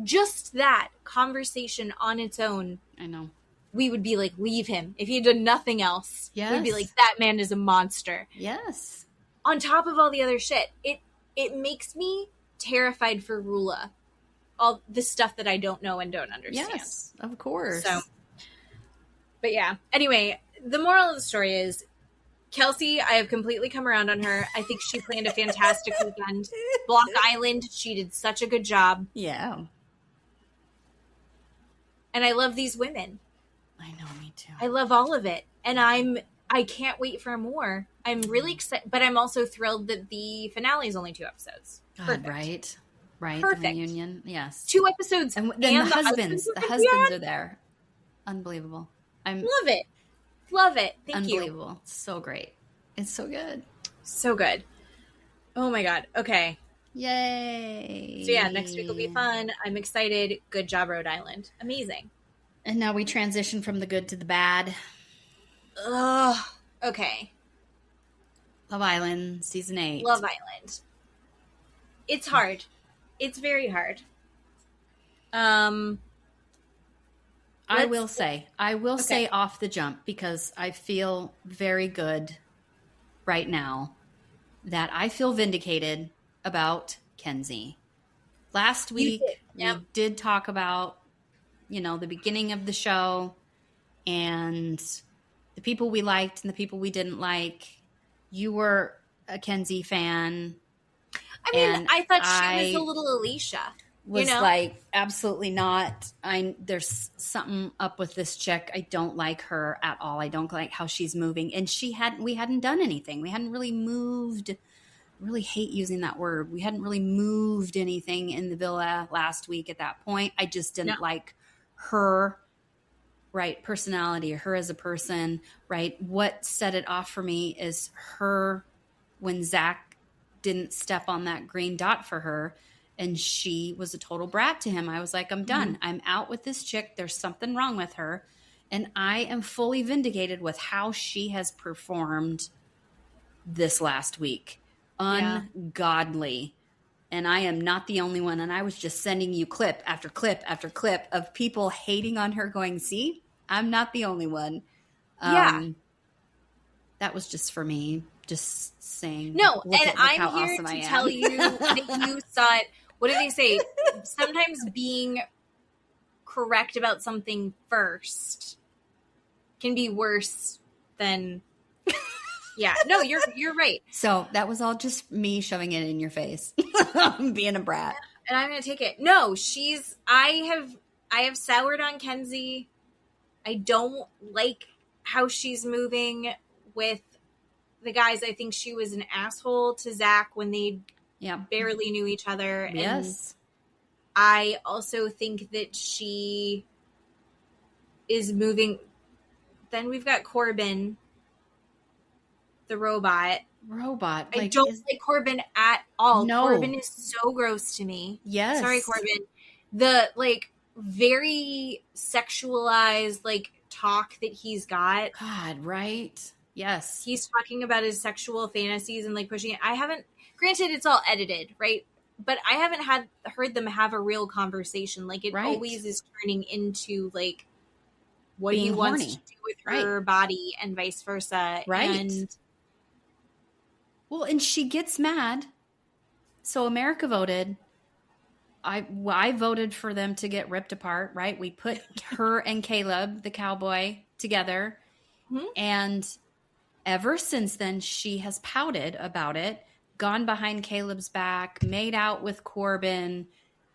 Just that conversation on its own. I know. We would be like, leave him. If he had done nothing else, yes. we'd be like, that man is a monster. Yes. On top of all the other shit, it makes me terrified for Rulla. All the stuff that I don't know and don't understand. Yes, of course. So, but yeah. Anyway, the moral of the story is Kelsey, I have completely come around on her. I think she planned a fantastic weekend. Block Island, she did such a good job. Yeah. And I love these women. I know, me too. I love all of it. And I can't wait for more. I'm really excited, but I'm also thrilled that the finale is only 2 episodes. God, right. Perfect. The reunion, yes. 2 episodes. And the husbands are there. Unbelievable. Love it. Love it. Thank you. Unbelievable. So great. It's so good. So good. Oh my God. Okay. Yay. So yeah, next week will be fun. I'm excited. Good job, Rhode Island. Amazing. And now we transition from the good to the bad. Ugh. Okay. Love Island, season 8. Love Island. It's hard. It's very hard. I will say off the jump, because I feel very good right now that I feel vindicated about Kenzi. Last week, we did talk about, the beginning of the show and the people we liked and the people we didn't like. You were a Kenzi fan. I mean, I thought she was a little Alicia. Was like, absolutely not. There's something up with this chick. I don't like her at all. I don't like how she's moving. And we hadn't done anything. We hadn't really moved. I really hate using that word. We hadn't really moved anything in the villa last week at that point. I just didn't like her, right, personality, or her as a person, right? What set it off for me is her when Zach didn't step on that green dot for her. And she was a total brat to him. I was like, I'm done. Mm-hmm. I'm out with this chick. There's something wrong with her. And I am fully vindicated with how she has performed this last week. Ungodly. And I am not the only one. And I was just sending you clip after clip after clip of people hating on her going, see, I'm not the only one. That was just for me. Just saying. No, and I'm here to tell you that you saw it. What do they say? Sometimes being correct about something first can be worse than. Yeah, no, you're right. So that was all just me shoving it in your face, being a brat. And I'm gonna take it. No, I have soured on Kenzi. I don't like how she's moving with the guys. I think she was an asshole to Zach when they barely knew each other. Yes. And I also think that she is moving. Then we've got Corbin, the robot. I don't like Corbin at all. No. Corbin is so gross to me. Yes. Sorry, Corbin. The very sexualized talk that he's got. God, right? Yes. He's talking about his sexual fantasies and pushing it. Granted, it's all edited, right? But I haven't heard them have a real conversation. It always is turning into what being he wants horny. to do with her body and vice versa. Right. And she gets mad. So America voted. I voted for them to get ripped apart, right? We put her and Caleb, the cowboy, together. Mm-hmm. And ever since then, she has pouted about it, gone behind Caleb's back, made out with Corbin.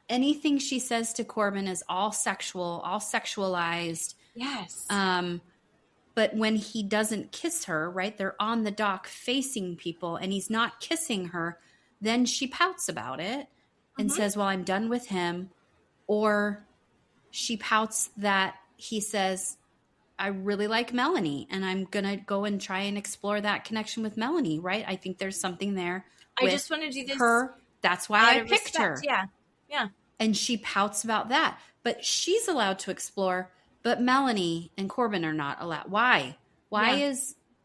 Anything she says to Corbin is all sexual, all sexualized. Yes. But when he doesn't kiss her, right, they're on the dock facing people and he's not kissing her, then she pouts about it and says, well, I'm done with him. Or she pouts that he says, I really like Melanie and I'm going to go and try and explore that connection with Melanie, right? I think there's something there. I just want to do this. Her. That's why I picked her. Yeah. Yeah. And she pouts about that. But she's allowed to explore, but Melanie and Corbin are not allowed. Why?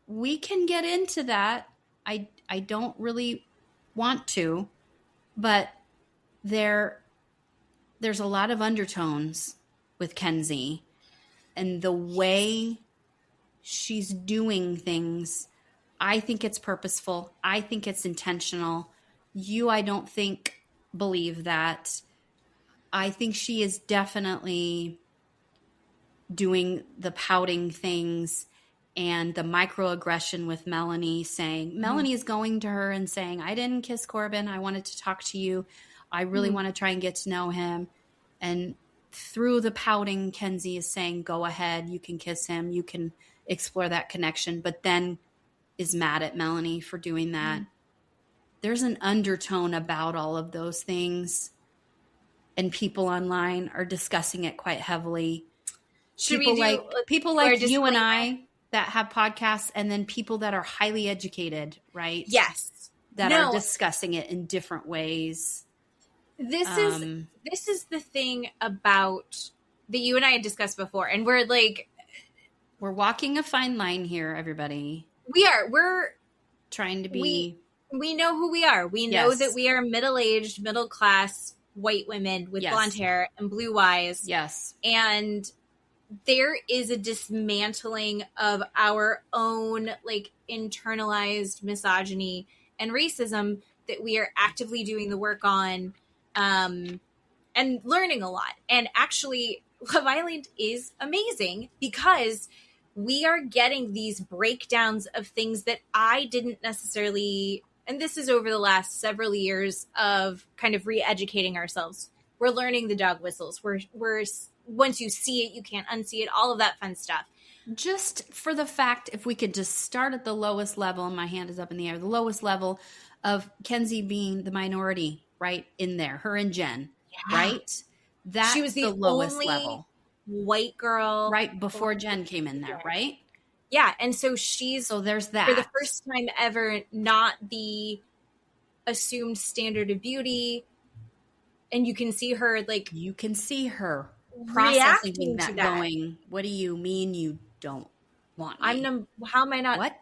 We can get into that. I don't really want to, but there's a lot of undertones with Kenzi and the way she's doing things. I think it's purposeful. I think it's intentional. I don't think believe that. I think she is definitely doing the pouting things and the microaggression with Melanie saying, Melanie is going to her and saying, I didn't kiss Corbin. I wanted to talk to you. I really want to try and get to know him. And through the pouting, Kenzi is saying, go ahead. You can kiss him. You can explore that connection. But then is mad at Melanie for doing that. There's an undertone about all of those things. And people online are discussing it quite heavily. People like you and I that have podcasts, and then people that are highly educated, right? Yes. that are discussing it in different ways. This is the thing about that you and I had discussed before, and we're walking a fine line here, everybody. We're trying to be. We know who we are. We know that we are middle-aged, middle-class white women with blonde hair and blue eyes. Yes. And there is a dismantling of our own internalized misogyny and racism that we are actively doing the work on, and learning a lot. And actually, Love Island is amazing because we are getting these breakdowns of things that I didn't necessarily, and this is over the last several years of kind of re-educating ourselves. We're learning the dog whistles. We're once you see it, you can't unsee it, all of that fun stuff. Just for the fact, if we could just start at the lowest level, and my hand is up in the air, the lowest level of Kenzi being the minority, right, in there, her and Jen, right? That she was the lowest only level. White girl. Right before Jen came in there, right? Yeah, and so there's that. For the first time ever, not the assumed standard of beauty. And you can see her you can see her processing that, that, going, what do you mean you don't want me? How am I not? What?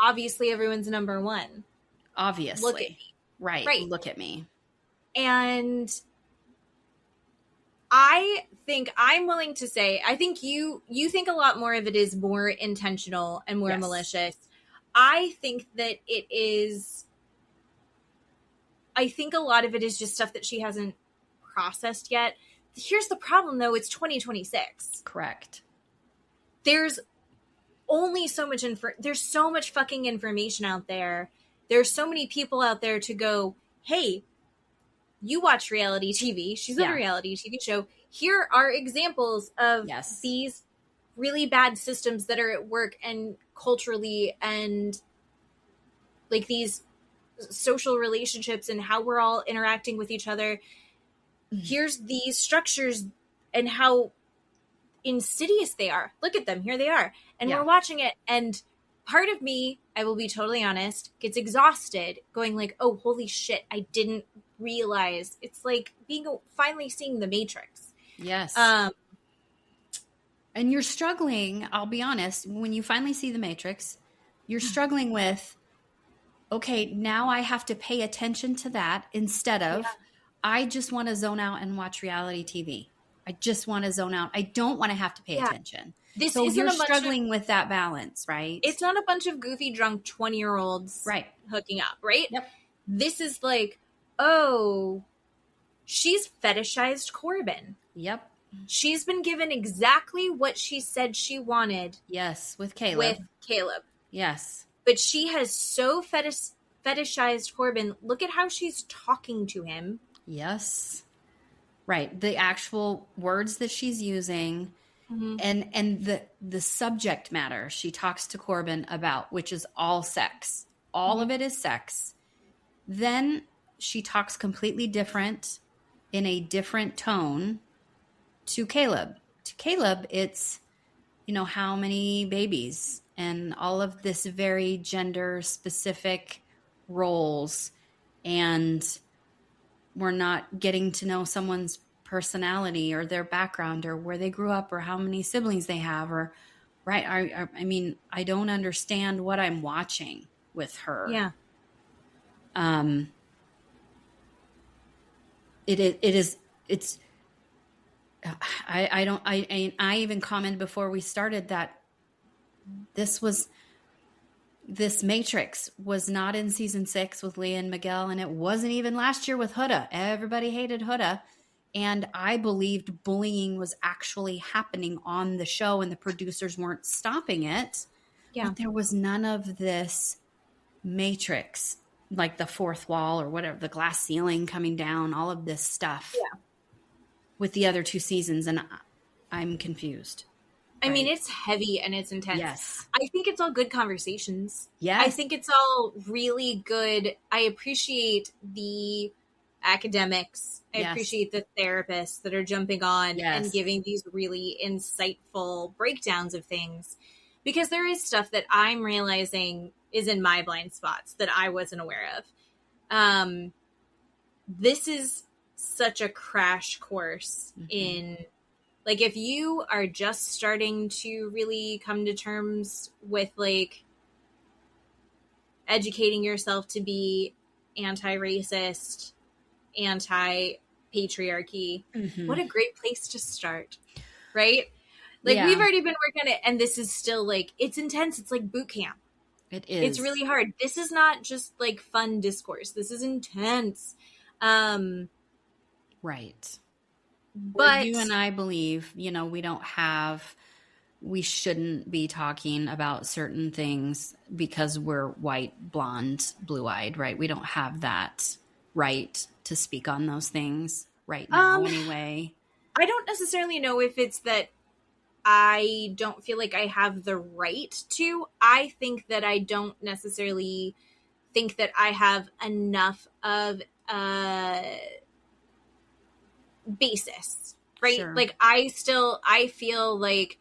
Obviously, everyone's number one. Obviously. Look at me. Right. Look at me. And I think I'm willing to say, I think you think a lot more of it is more intentional and more malicious. I think that it is, I think a lot of it is just stuff that she hasn't processed yet. Here's the problem, though. It's 2026. Correct. There's only so much there's so much fucking information out there. There's so many people out there to go, hey, you watch reality TV. She's on a reality TV show. Here are examples of these really bad systems that are at work and culturally and these social relationships and how we're all interacting with each other. Here's these structures and how insidious they are. Look at them. Here they are. And we're watching it. And part of me, I will be totally honest, gets exhausted going oh, holy shit, I didn't realize. It's like finally seeing the Matrix. Yes. And you're struggling, I'll be honest, when you finally see the Matrix, you're struggling with, okay, now I have to pay attention to that instead of I just want to zone out and watch reality TV. I just want to zone out. I don't want to have to pay attention. So you're struggling with that balance, right? It's not a bunch of goofy, drunk 20-year-olds hooking up, right? Yep. This is oh, she's fetishized Corbin. Yep. She's been given exactly what she said she wanted. Yes, with Caleb. Yes. But she has so fetishized Corbin. Look at how she's talking to him. Yes. Right. The actual words that she's using and the subject matter she talks to Corbin about, which is all sex. All of it is sex. Then she talks completely different in a different tone to Caleb. To Caleb, it's, how many babies and all of this very gender specific roles, and we're not getting to know someone's personality or their background or where they grew up or how many siblings they have or I mean, I don't understand what I'm watching with her. Yeah. I even commented before we started that this Matrix was not in season 6 with Leah and Miguel, and it wasn't even last year with Huda. Everybody hated Huda. And I believed bullying was actually happening on the show and the producers weren't stopping it. Yeah. But there was none of this Matrix, like the fourth wall or whatever, the glass ceiling coming down, all of this stuff with the other 2 seasons. And I'm confused. I mean, it's heavy and it's intense. Yes. I think it's all good conversations. Yes. I think it's all really good. I appreciate the academics. I appreciate the therapists that are jumping on and giving these really insightful breakdowns of things. Because there is stuff that I'm realizing is in my blind spots that I wasn't aware of. This is such a crash course in, like, if you are just starting to really come to terms with, like, educating yourself to be anti-racist, anti-patriarchy, what a great place to start, right? Like, we've already been working on it, and this is still, like, it's intense. It's like boot camp. It is. It's really hard. This is not just, like, fun discourse. This is intense. Right. But you and I believe, we shouldn't be talking about certain things because we're white, blonde, blue-eyed, right? We don't have that right to speak on those things right now anyway. I don't necessarily know if it's that I don't feel like I have the right to. I think that I don't necessarily think that I have enough of a basis, right? Sure. Like, I feel like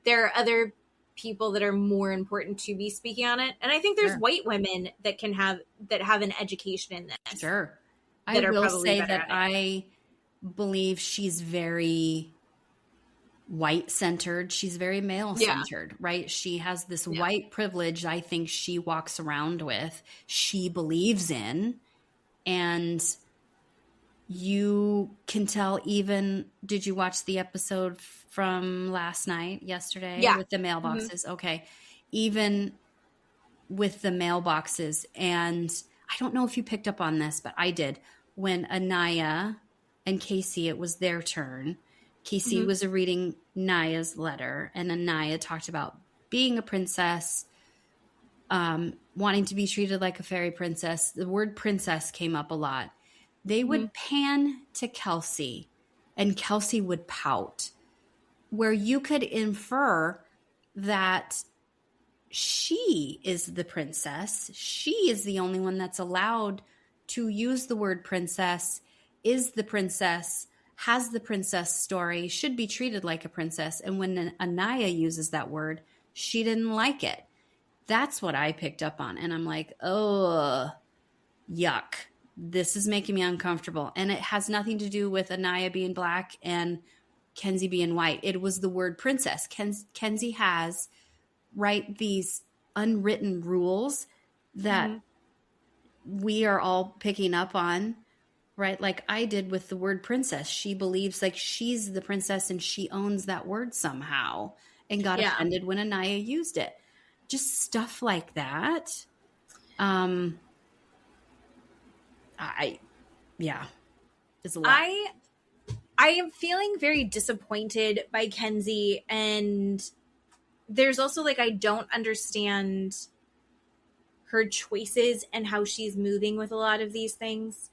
there are other people that are more important to be speaking on it. And I think there's white women that have an education in this. Sure. I that are will probably say better that at it. I believe she's very white-centered. She's very male-centered, right? She has this white privilege I think she walks around with, she believes in, and you can tell even, did you watch the episode from yesterday? Yeah. With the mailboxes? Okay. Even with the mailboxes, and I don't know if you picked up on this, but I did. When Anaya and Casey, it was their turn. Casey was reading Naya's letter, and Anaya talked about being a princess, wanting to be treated like a fairy princess. The word princess came up a lot. They would pan to Kelsey, and Kelsey would pout, where you could infer that she is the princess. She is the only one that's allowed to use the word princess, is the princess, has the princess story, should be treated like a princess. And when Anaya uses that word, she didn't like it. That's what I picked up on. And I'm like, oh, yuck. This is making me uncomfortable. And it has nothing to do with Anaya being black and Kenzi being white. It was the word princess. Kenzi has, right, these unwritten rules that we are all picking up on, right? Like I did with the word princess. She believes like she's the princess and she owns that word somehow, and got offended when Anaya used it. Just stuff like that. It's a lot. I am feeling very disappointed by Kenzi, and there's also, like, I don't understand her choices and how she's moving with a lot of these things.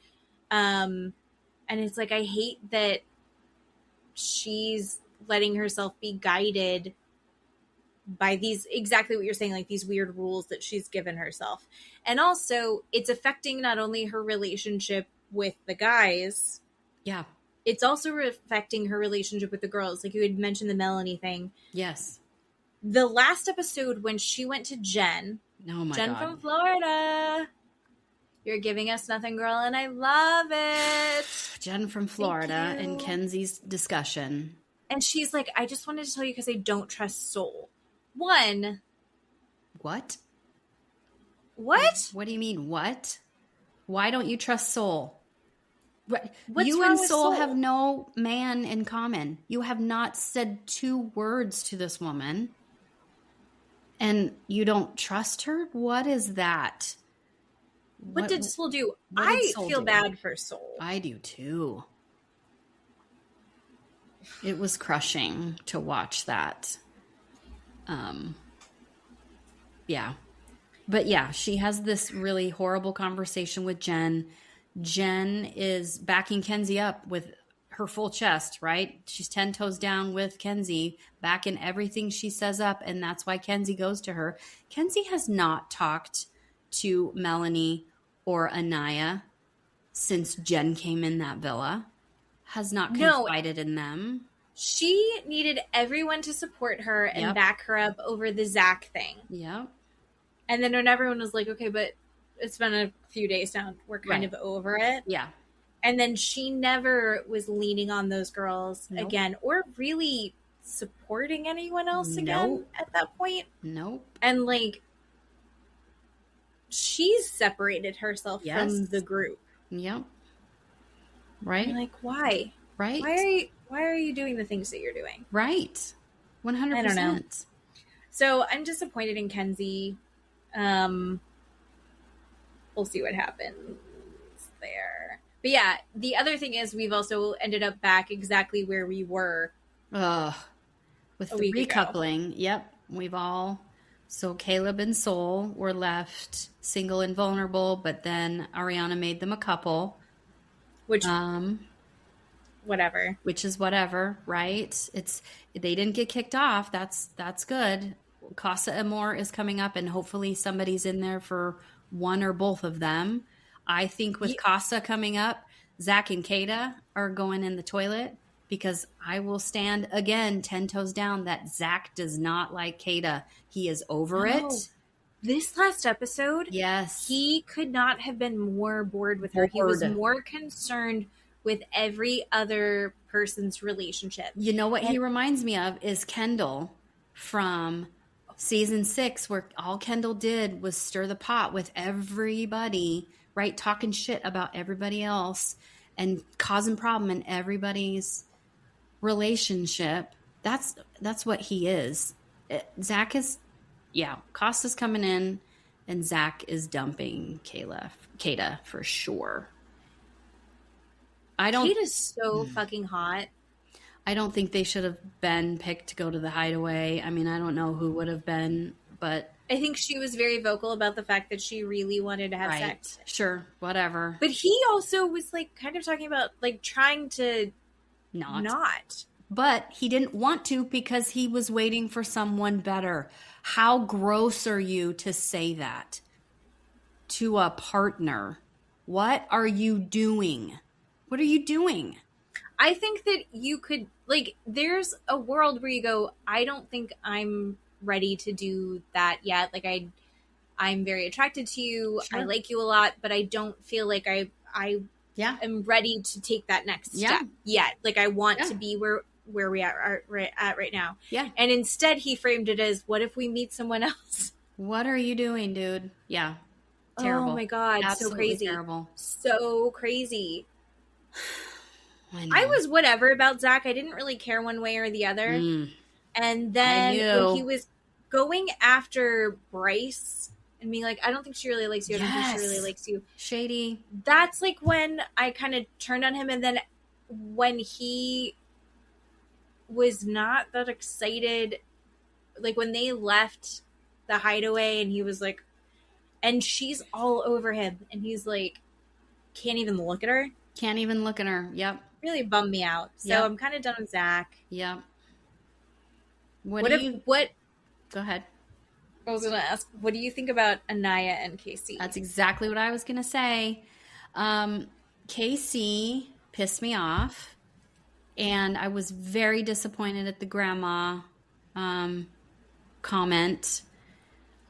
And it's like, I hate that she's letting herself be guided by these, exactly what you're saying, like these weird rules that she's given herself. And also it's affecting not only her relationship with the guys. Yeah. It's also affecting her relationship with the girls. Like you had mentioned the Melanie thing. Yes. The last episode when she went to Jen. Oh my Jen God. from Florida. You're giving us nothing, girl, and I love it. Jen from Florida and Kenzi's discussion. And she's like, I just wanted to tell you because I don't trust Soul. One. What? What? What do you mean, what? Why don't you trust Soul? What's you wrong and with Soul have no man in common. You have not said 2 words to this woman. And you don't trust her? What is that? What did Soul do? I feel bad for Soul. I do too. It was crushing to watch that. Yeah. But yeah, she has this really horrible conversation with Jen. Jen is backing Kenzi up with her full chest, right? She's 10 toes down with Kenzi, backing everything she says up, and that's why Kenzi goes to her. Kenzi has not talked to Melanie or Anaya since Jen came in that villa. Has not confided in them. She needed everyone to support her and back her up over the Zach thing. Yeah. And then when everyone was like, okay, but it's been a few days now. We're kind of over it. Yeah. And then she never was leaning on those girls again, or really supporting anyone else again at that point. Nope. And like, she's separated herself from the group. Yep. Right. I'm like, why? Right. Why are you doing the things that you're doing? Right. 100%. I don't know. So I'm disappointed in Kenzi. We'll see what happens there. But yeah, the other thing is we've also ended up back exactly where we were. With the recoupling. Yep. We've all... So Caleb and Sol were left single and vulnerable, but then Ariana made them a couple. Which... whatever. Which is whatever, right? They didn't get kicked off. That's good. Casa Amor is coming up, and hopefully somebody's in there for one or both of them. I think with Casa coming up, Zach and Kata are going in the toilet, because I will stand again 10 toes down that Zach does not like Kata. He is over it. This last episode, yes, he could not have been more bored with her. He was more concerned with every other person's relationship. You know what he reminds me of is Kendall from season 6, where all Kendall did was stir the pot with everybody, right? Talking shit about everybody else and causing problem in everybody's relationship. That's what he is. Zach is, Costa's coming in, and Zach is dumping Kata for sure. Kata's so fucking hot. I don't think they should have been picked to go to the hideaway. I mean, I don't know who would have been, but I think she was very vocal about the fact that she really wanted to have sex. Sure, whatever. But he also was like kind of talking about like trying to not. But he didn't want to because he was waiting for someone better. How gross are you to say that to a partner? What are you doing? What are you doing? I think that you could, like, there's a world where you go, I don't think I'm ready to do that yet. Like, I'm very attracted to you. Sure. I like you a lot, but I don't feel like I am ready to take that next step yet. Like, I want to be where we are at right now. Yeah. And instead he framed it as, what if we meet someone else? What are you doing, dude? Yeah. Terrible. Oh my God. Absolutely so crazy. Terrible. So crazy. I was whatever about Zach. I didn't really care one way or the other. And then when he was going after Bryce and being like, I don't think she really likes you. I don't think she really likes you. Shady. That's like when I kind of turned on him. And then when he was not that excited, like when they left the hideaway and he was like, and she's all over him. And he's like, can't even look at her. Can't even look at her. Yep. Really bummed me out. So I'm kind of done with Zach. Yep. What? Go ahead. I was going to ask, what do you think about Anaya and Casey? That's exactly what I was going to say. Casey pissed me off, and I was very disappointed at the grandma comment.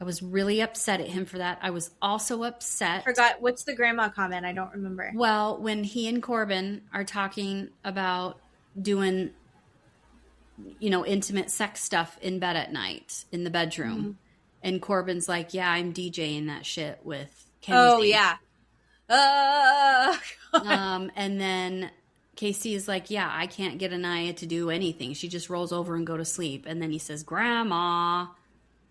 I was really upset at him for that. I was also upset. Forgot, what's the grandma comment? I don't remember. Well, when he and Corbin are talking about doing, intimate sex stuff in bed at night in the bedroom. Mm-hmm. And Corbin's like, yeah, I'm DJing that shit with Kenzi. Oh, yeah. And then Casey is like, yeah, I can't get Anaya to do anything. She just rolls over and go to sleep. And then he says, Grandma.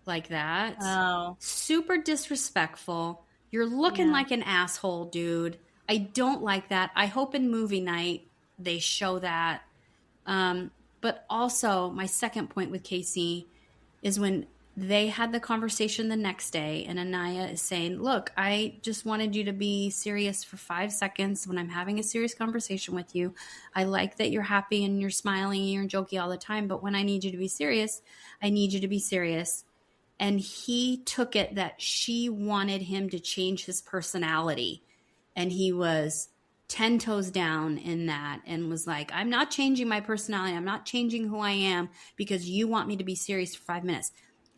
Like that. Oh. Super disrespectful. You're looking like an asshole, dude. I don't like that. I hope in movie night they show that. But also, my second point with Casey is when they had the conversation the next day and Anaya is saying, look, I just wanted you to be serious for 5 seconds when I'm having a serious conversation with you. I like that you're happy and you're smiling and you're jokey all the time, but when I need you to be serious, I need you to be serious. And he took it that she wanted him to change his personality. And he was 10 toes down in that and was like, I'm not changing my personality. I'm not changing who I am because you want me to be serious for 5 minutes.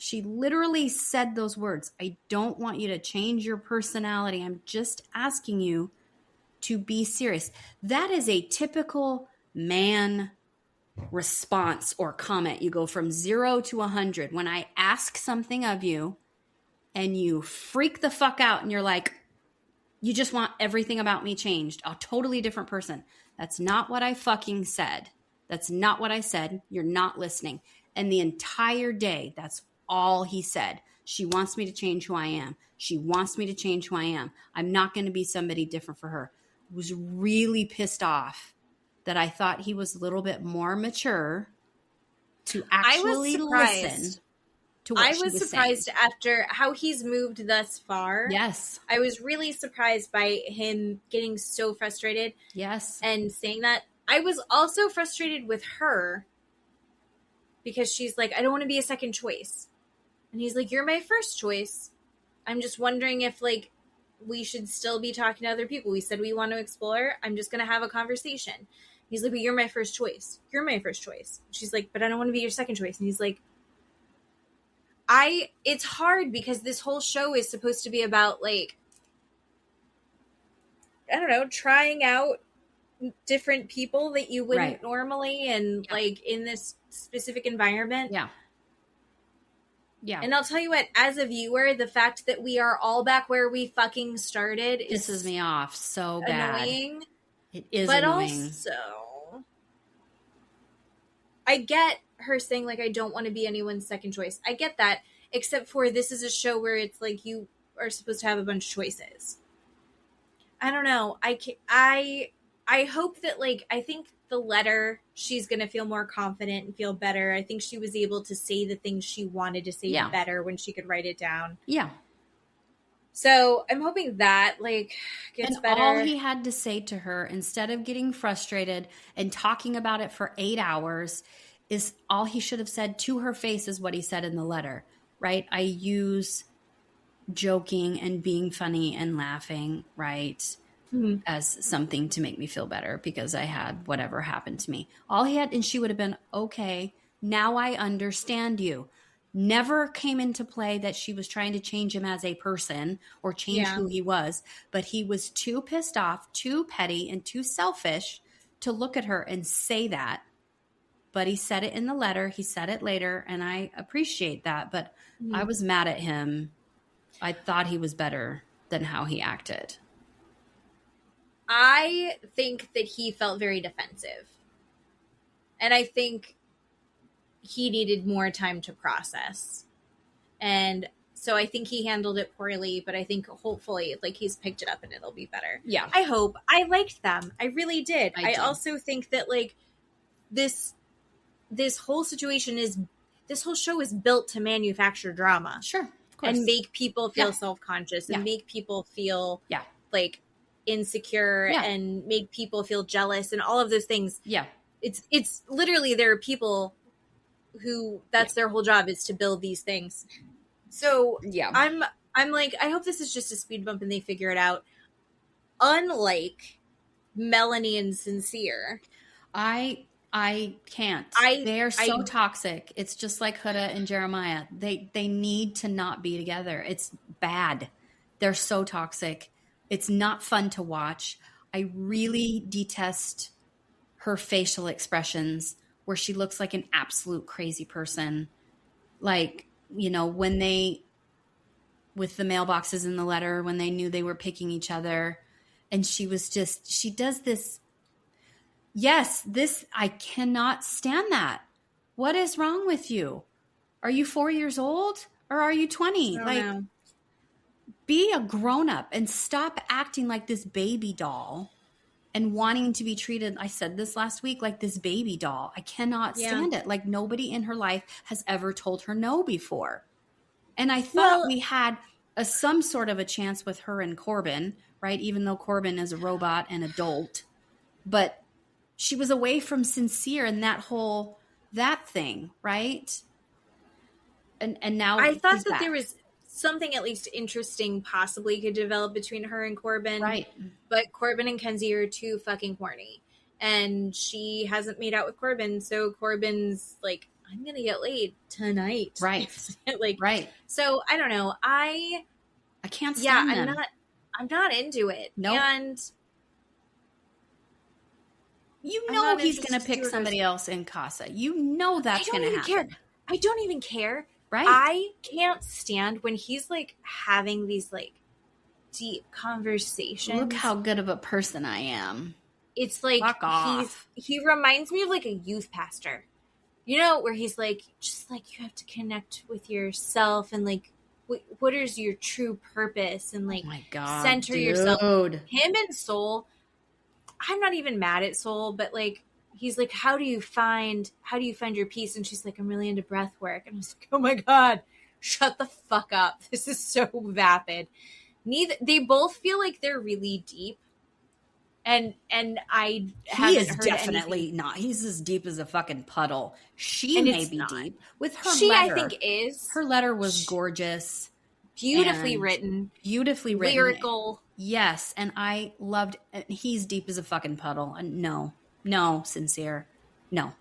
She literally said those words. I don't want you to change your personality. I'm just asking you to be serious. That is a typical man response or comment. You go from 0 to 100. When I ask something of you and you freak the fuck out and you're like, you just want everything about me changed. A totally different person. That's not what I fucking said. That's not what I said. You're not listening. And the entire day, that's all he said. She wants me to change who I am. She wants me to change who I am. I'm not going to be somebody different for her. I was really pissed off that I thought he was a little bit more mature to actually listen to what she was surprised saying. After how he's moved thus far. Yes. I was really surprised by him getting so frustrated. Yes. And saying that. I was also frustrated with her because she's like, I don't want to be a second choice. And he's like, you're my first choice. I'm just wondering if, like, we should still be talking to other people. We said we want to explore. I'm just going to have a conversation. He's like, but you're my first choice. You're my first choice. She's like, but I don't want to be your second choice. And he's like, it's hard because this whole show is supposed to be about, like, I don't know, trying out different people that you wouldn't normally and like in this specific environment. Yeah. Yeah. And I'll tell you what, as a viewer, the fact that we are all back where we fucking started pisses me off so bad. Annoying. It is but annoying. Also, I get her saying, like, I don't want to be anyone's second choice. I get that, except for this is a show where it's like you are supposed to have a bunch of choices. I don't know. I hope that, like, I think the letter, she's going to feel more confident and feel better. I think she was able to say the things she wanted to say better when she could write it down. Yeah. So I'm hoping that, like, gets better. All he had to say to her, instead of getting frustrated and talking about it for 8 hours, is all he should have said to her face is what he said in the letter, right? I use joking and being funny and laughing, right? As something to make me feel better because I had whatever happened to me. All he had, and she would have been, okay, now I understand you. Never came into play that she was trying to change him as a person or change who he was, but he was too pissed off, too petty, and too selfish to look at her and say that. But he said it in the letter. He said it later, and I appreciate that. But I was mad at him. I thought he was better than how he acted. I think that he felt very defensive. And I think he needed more time to process. And so I think he handled it poorly, but I think hopefully, like, he's picked it up and it'll be better. Yeah. I hope. I liked them. I really did. I also think that, like, this whole situation this whole show is built to manufacture drama. Sure. Of course. And make people feel self-conscious and make people feel like insecure and make people feel jealous and all of those things. Yeah. It's literally, there are people who that's their whole job is to build these things. So I'm like, I hope this is just a speed bump and they figure it out. Unlike Melanie and Sincere. I can't. They're so toxic. It's just like Huda and Jeremiah. They need to not be together. It's bad. They're so toxic. It's not fun to watch. I really detest her facial expressions where she looks like an absolute crazy person. Like, you know, when with the mailboxes in the letter, when they knew they were picking each other. And she does this. Yes, I cannot stand that. What is wrong with you? Are you 4 years old or are you 20? Know. Be a grown-up and stop acting like this baby doll and wanting to be treated, I said this last week, like this baby doll. I cannot stand it. Like, nobody in her life has ever told her no before. And I thought we had some sort of a chance with her and Corbin, right? Even though Corbin is a robot and adult. But she was away from Sincere and that thing, right? And now I thought that there was something at least interesting possibly could develop between her and Corbin. Right. But Corbin and Kenzi are too fucking horny. And she hasn't made out with Corbin, so Corbin's, like, I'm going to get laid tonight. Right. Like, right. So I don't know. I can't stand them. I'm not into it. Nope. And you know he's going to pick somebody else in Casa. You know that's going to happen. Care. I don't even care. Right. I can't stand when he's like having these like deep conversations. Look how good of a person I am. It's like Fuck off. he reminds me of like a youth pastor. You know, where he's like, just like you have to connect with yourself and like what is your true purpose and like, oh my God, center dude. yourself. Him and Soul, I'm not even mad at Soul, but like he's like, how do you find your peace? And she's like, I'm really into breath work. And I was like, oh my God, shut the fuck up. This is so vapid. They both feel like they're really deep. And I haven't he is heard definitely anything. not. He's as deep as a fucking puddle. She may be deep with her She, letter. I think, is. Her letter was gorgeous, beautifully written, lyrical. Yes, and I loved. He's deep as a fucking puddle. No, sincere, no,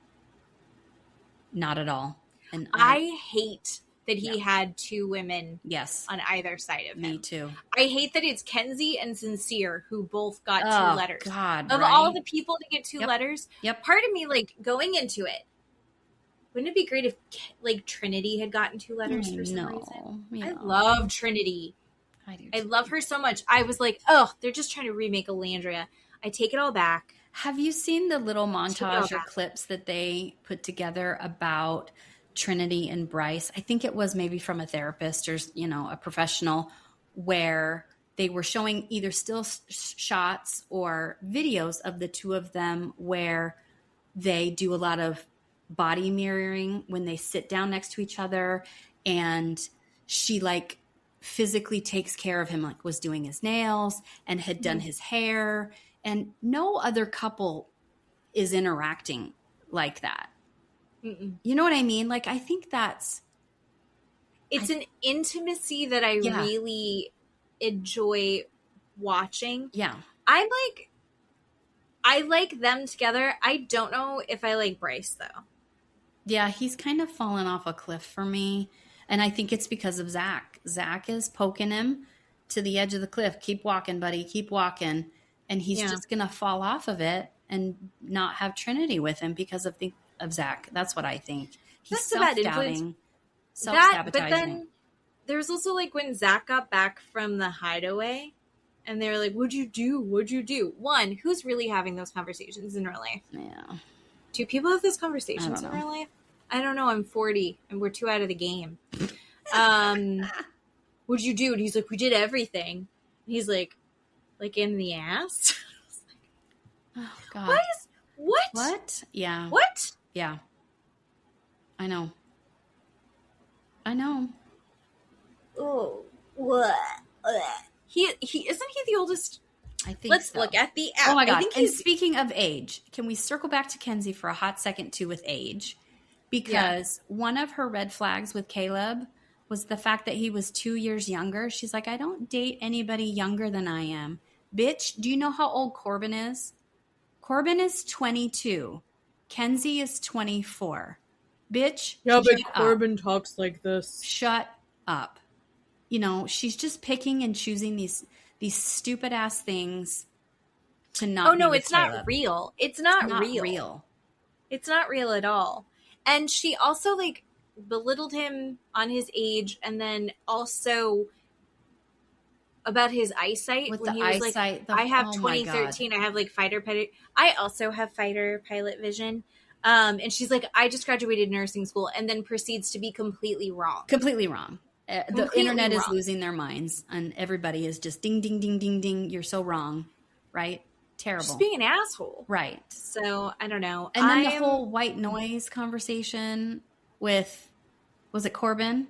not at all. And I hate that he had two women on either side of him. Me too. I hate that it's Kenzi and Sincere who both got two letters. God, of all the people to get two letters, part of me, like, going into it, wouldn't it be great if, like, Trinity had gotten two letters for some reason? I love Trinity. I do too. I love her so much. I was like, oh, they're just trying to remake Alandria. I take it all back. Have you seen the little montage or clips that they put together about Trinity and Bryce? I think it was maybe from a therapist or, a professional, where they were showing either still shots or videos of the two of them where they do a lot of body mirroring when they sit down next to each other, and she like physically takes care of him, like was doing his nails and had done his hair, and no other couple is interacting like that. Mm-mm. You know what I mean? Like, I think it's an intimacy that I really enjoy watching. Yeah. I like them together. I don't know if I like Bryce though. Yeah, he's kind of fallen off a cliff for me. And I think it's because of Zach. Zach is poking him to the edge of the cliff. Keep walking, buddy. Keep walking. And he's just going to fall off of it and not have Trinity with him because of Zach. That's what I think. He's self-doubting, self-sabotaging. But then there's also like when Zach got back from the hideaway and they were like, what'd you do? What'd you do? One, who's really having those conversations in real life? Yeah. Do people have those conversations in real life? I don't know. I'm 40 and we're 2 out of the game. What'd you do? And he's like, we did everything. And he's like in the ass? Oh, God. What? Yeah. What? Yeah. I know. Oh, what? He isn't he the oldest? I think Let's look at the app. Oh my God. And speaking of age, can we circle back to Kenzi for a hot second too with age? Because one of her red flags with Caleb was the fact that he was 2 years younger. She's like, I don't date anybody younger than I am. Bitch, do you know how old Corbin is? Corbin is 22. Kenzi is 24. Bitch. Yeah, but Corbin talks like this. Shut up. She's just picking and choosing these stupid ass things to not. Oh no, it's not real. It's not real. It's not real at all. And she also like belittled him on his age, and then also about his eyesight. With when the he was eyesight, like, I have 2013. I have like fighter pilot. I also have fighter pilot vision. And she's like, I just graduated nursing school, and then proceeds to be completely wrong. Completely wrong. The internet is losing their minds, and everybody is just ding, ding, ding, ding, ding. You're so wrong, right? Terrible. Just being an asshole, right? So I don't know. And then the whole white noise conversation with, was it Corbin?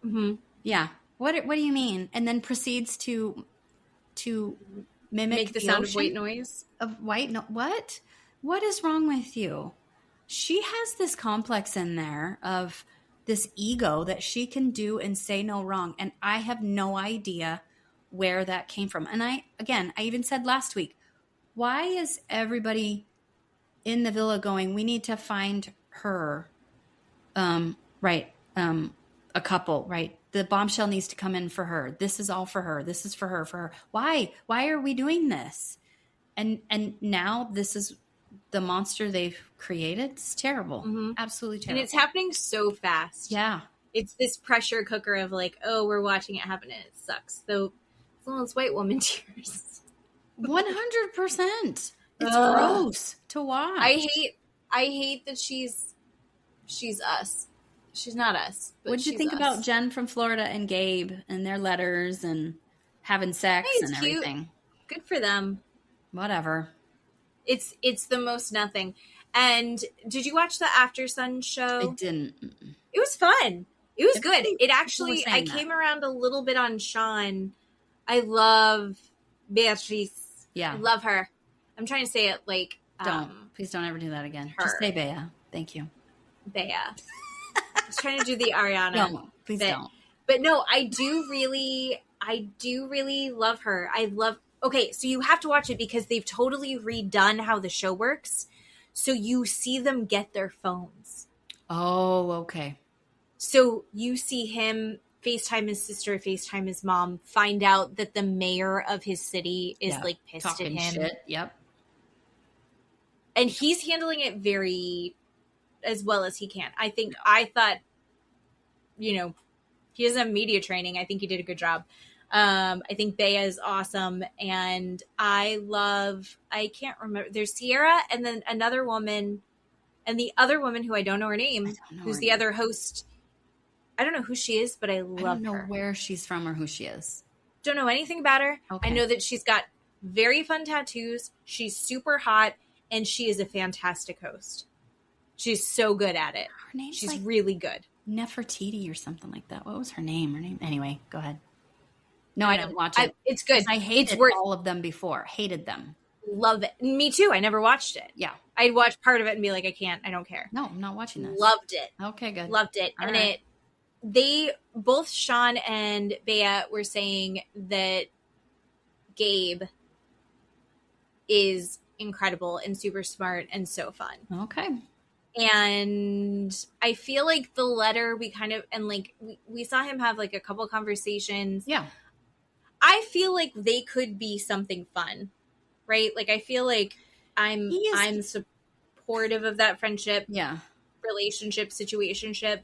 Mm-hmm. Yeah. What do you mean? And then proceeds to make the sound of white noise. What? What is wrong with you? She has this complex in there of this ego that she can do and say no wrong. And I have no idea where that came from. And I even said last week, why is everybody in the villa going, we need to find her right. A couple, right? The bombshell needs to come in for her. This is all for her. This is for her, for her. Why? Why are we doing this? And now this is the monster they've created. It's terrible. Mm-hmm. Absolutely terrible. And it's happening so fast. Yeah. It's this pressure cooker of like, oh, we're watching it happen and it sucks. So it's all those white woman tears. 100%. It's gross to watch. I hate that she's us. She's not us. What did you think about Jen from Florida and Gabe and their letters and having sex and cute. everything? Good for them. Whatever. It's the most nothing. And did you watch the After Sun show? I didn't. It was fun. It was good. It actually, I that. came around a little bit on Sean. I love Beatrice. Yeah. I love her. I'm trying to say it like... Please don't ever do that again. Her. Just say Bea. Thank you. Bea. I was trying to do the Ariana. No, please don't. But no, I do really love her. Okay, so you have to watch it because they've totally redone how the show works. So you see them get their phones. Oh, okay. So you see him FaceTime his sister, FaceTime his mom, find out that the mayor of his city is like pissed talking at him. Shit. Yep. And he's handling it very as well as he can. I thought, he doesn't have media training. I think he did a good job. I think Bea is awesome. And I can't remember. There's Sierra and then another woman and the other woman who I don't know her name, who's the other host. I don't know who she is, but I love her. I don't know where she's from or who she is. Don't know anything about her. Okay. I know that she's got very fun tattoos. She's super hot and she is a fantastic host. She's so good at it. Her name's She's really good. Nefertiti or something like that. What was her name? Anyway, go ahead. No, I didn't watch it. It's good. I hated all of them before. Hated them. Love it. Me too. I never watched it. Yeah. I'd watch part of it and be like, I don't care. No, I'm not watching this. Loved it. Okay, good. Loved it. All and right. both Sean and Bea were saying that Gabe is incredible and super smart and so fun. Okay. And I feel like the letter we saw him have like a couple conversations. Yeah. I feel like they could be something fun, right? Like I feel like I'm supportive of that friendship, relationship, situationship.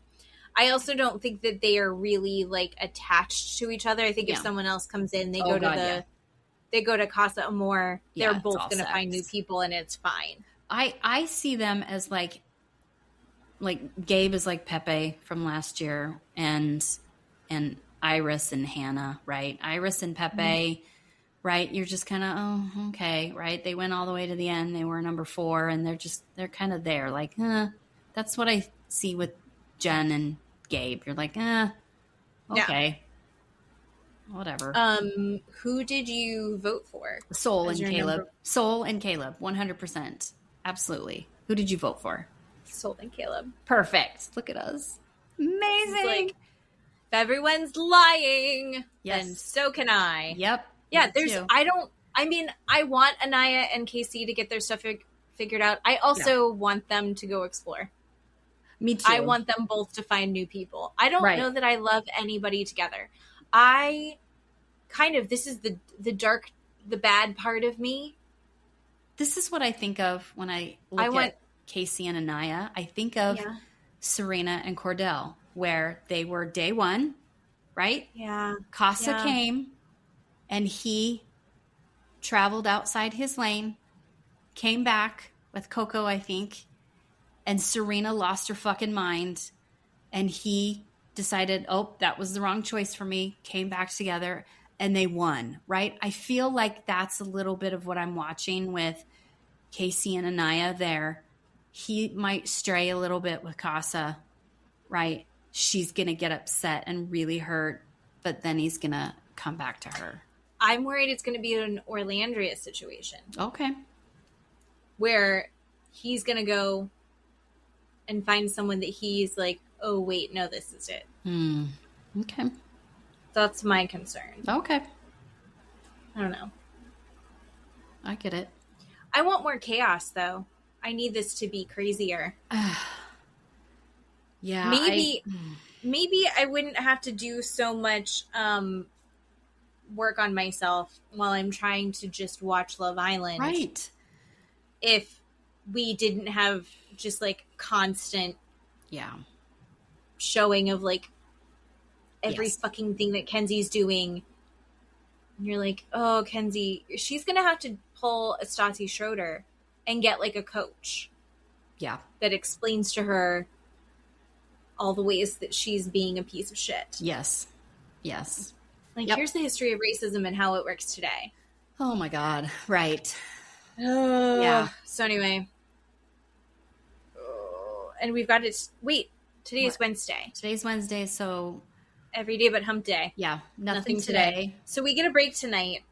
I also don't think that they are really like attached to each other. I think if someone else comes in, they go to Casa Amor. They're both going to find new people, and it's fine. I see them as like Gabe is like Pepe from last year, and Iris and Hannah, right? Iris and Pepe, right? You're just kind of, oh, okay, right? They went all the way to the end. They were number 4, and they're kind of there. Like, that's what I see with Jen and Gabe. You're like, okay, whatever. Who did you vote for? Soul and Caleb. Soul and Caleb, 100%. Absolutely. Who did you vote for? Soul and Caleb. Perfect. Look at us. Amazing. Like, if everyone's lying, yes, then so can I. Yep. Yeah, I want Anaya and Casey to get their stuff figured out. I also want them to go explore. Me too. I want them both to find new people. I don't know that I love anybody together. This is the dark, the bad part of me. This is what I think of when I look at Casey and Anaya. I think of Serena and Cordell, where they were day one, right? Yeah. Casa came, and he traveled outside his lane, came back with Coco, I think, and Serena lost her fucking mind, and he decided, oh, that was the wrong choice for me, came back together, and they won, right? I feel like that's a little bit of what I'm watching with Casey and Anaya there. He might stray a little bit with Casa, right? She's going to get upset and really hurt, but then he's going to come back to her. I'm worried it's going to be an Orlandria situation. Okay. Where he's going to go and find someone that he's like, oh, wait, no, this is it. Okay. That's my concern. Okay. I don't know. I get it. I want more chaos, though. I need this to be crazier. Yeah. Maybe I wouldn't have to do so much work on myself while I'm trying to just watch Love Island. Right. If we didn't have just like constant showing of like every fucking thing that Kenzi's doing. And you're like, oh, Kenzi, she's going to have to pull a Stassi Schroeder and get like a coach. Yeah. That explains to her all the ways that she's being a piece of shit. Yes. Yes. Like, here's the history of racism and how it works today. Oh my God. Right. Yeah. So anyway. And we've got it. Wait, today is Wednesday. Today's Wednesday, so. Every day but hump day. Yeah. Nothing today. So we get a break tonight.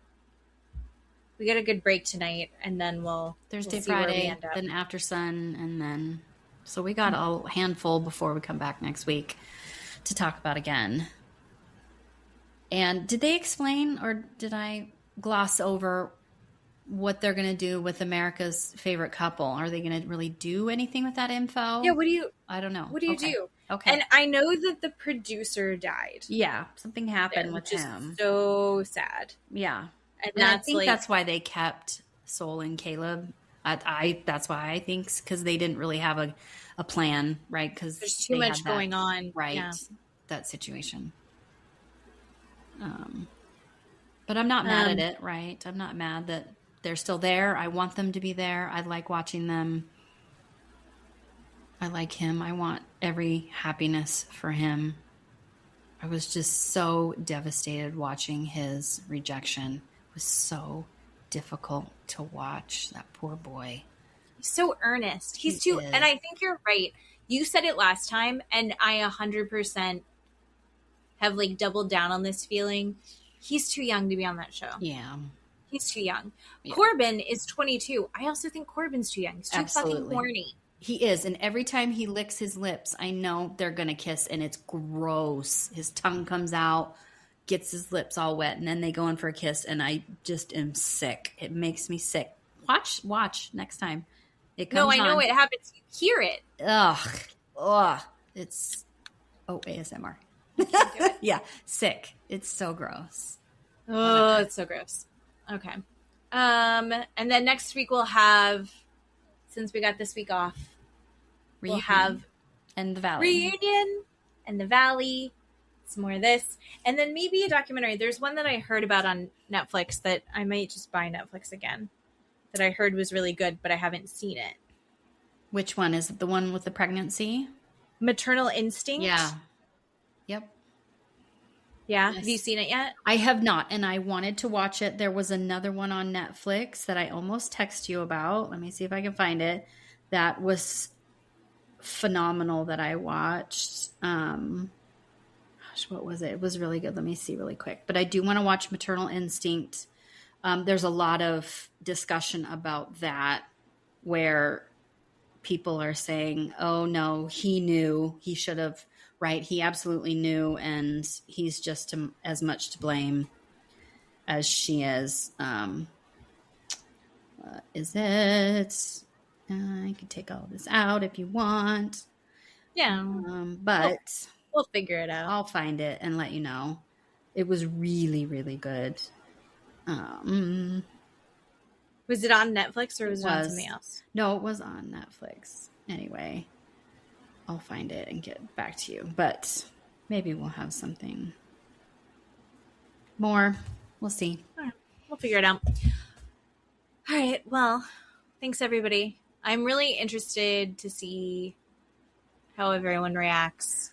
We get a good break tonight, and then Thursday, Friday, then after sun, and then. So we got a handful before we come back next week to talk about again. And did they explain, or did I gloss over what they're going to do with America's favorite couple? Are they going to really do anything with that info? Yeah, I don't know. What do you do? Okay. And I know that the producer died. Yeah, something happened with him. So sad. Yeah. And I think that's why they kept Sol and Caleb. That's why I think, because they didn't really have a plan, right? Because there's too much going on. Right. Yeah. That situation. But I'm not mad at it, right? I'm not mad that they're still there. I want them to be there. I like watching them. I like him. I want every happiness for him. I was just so devastated watching his rejection. It was so difficult to watch. That poor boy. He's so earnest. He's too, and I think you're right. You said it last time, and I 100% have like doubled down on this feeling. He's too young to be on that show. Yeah. He's too young. Yeah. Corbin is 22. I also think Corbin's too young. He's too fucking horny. He is. And every time he licks his lips, I know they're going to kiss, and it's gross. His tongue comes out, gets his lips all wet, and then they go in for a kiss, and I just am sick. It makes me sick. Watch next time. It comes I know it happens. You hear it. Ugh. It's, ASMR. Yeah, sick. It's so gross. Oh, it's so gross. Okay. And then next week we'll have, since we got this week off, Reunion. We'll have and the Valley. Reunion and the Valley. Some more of this. And then maybe a documentary. There's one that I heard about on Netflix that I might just buy Netflix again. That I heard was really good, but I haven't seen it. Which one? Is it the one with the pregnancy? Maternal Instinct? Yeah. Yep. Yeah. Yes. Have you seen it yet? I have not, and I wanted to watch it. There was another one on Netflix that I almost texted you about. Let me see if I can find it. That was phenomenal that I watched. What was it? It was really good. Let me see really quick. But I do want to watch Maternal Instinct. There's a lot of discussion about that where people are saying, oh, no, he knew. He should have, right? He absolutely knew, and he's just as much to blame as she is. Is it? I can take all this out if you want. Yeah. But we'll figure it out. I'll find it and let you know. It was really, really good. Was it on Netflix or was it on something else? No, it was on Netflix. Anyway, I'll find it and get back to you. But maybe we'll have something more. We'll see. All right. We'll figure it out. All right. Well, thanks, everybody. I'm really interested to see how everyone reacts.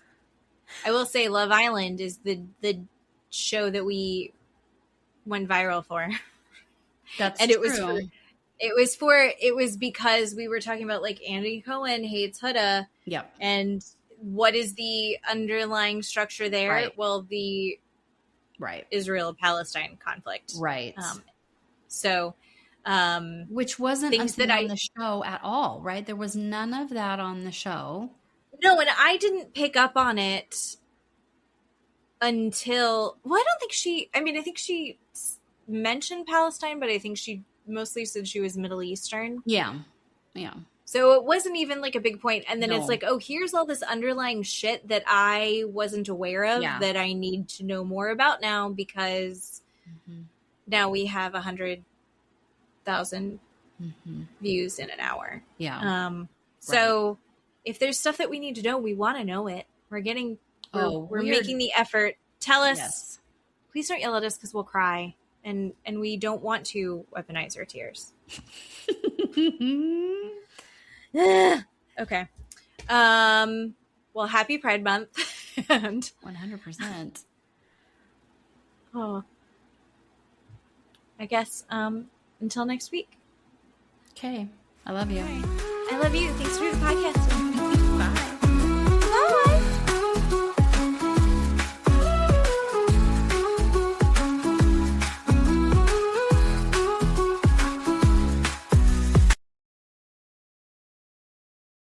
I will say Love Island is the show that we went viral for. That's and true. It was because we were talking about like Andy Cohen hates Huda. Yep. And what is the underlying structure there? Right. Well, the Israel-Palestine conflict. Right. Which wasn't on the show at all, right? There was none of that on the show. No, and I didn't pick up on it until, I think she mentioned Palestine, but I think she mostly said she was Middle Eastern. Yeah. Yeah. So it wasn't even like a big point. And then No. it's like, oh, here's all this underlying shit that I wasn't aware of that I need to know more about now because now we have 100,000 views in an hour. Yeah. So if there's stuff that we need to know, we want to know it. We're making the effort. Tell us. Yes. Please don't yell at us because we'll cry. And we don't want to weaponize our tears. Okay. Well, happy Pride Month. And 100%. Oh. I guess until next week. Okay. I love you. I love you. Thanks for the podcast.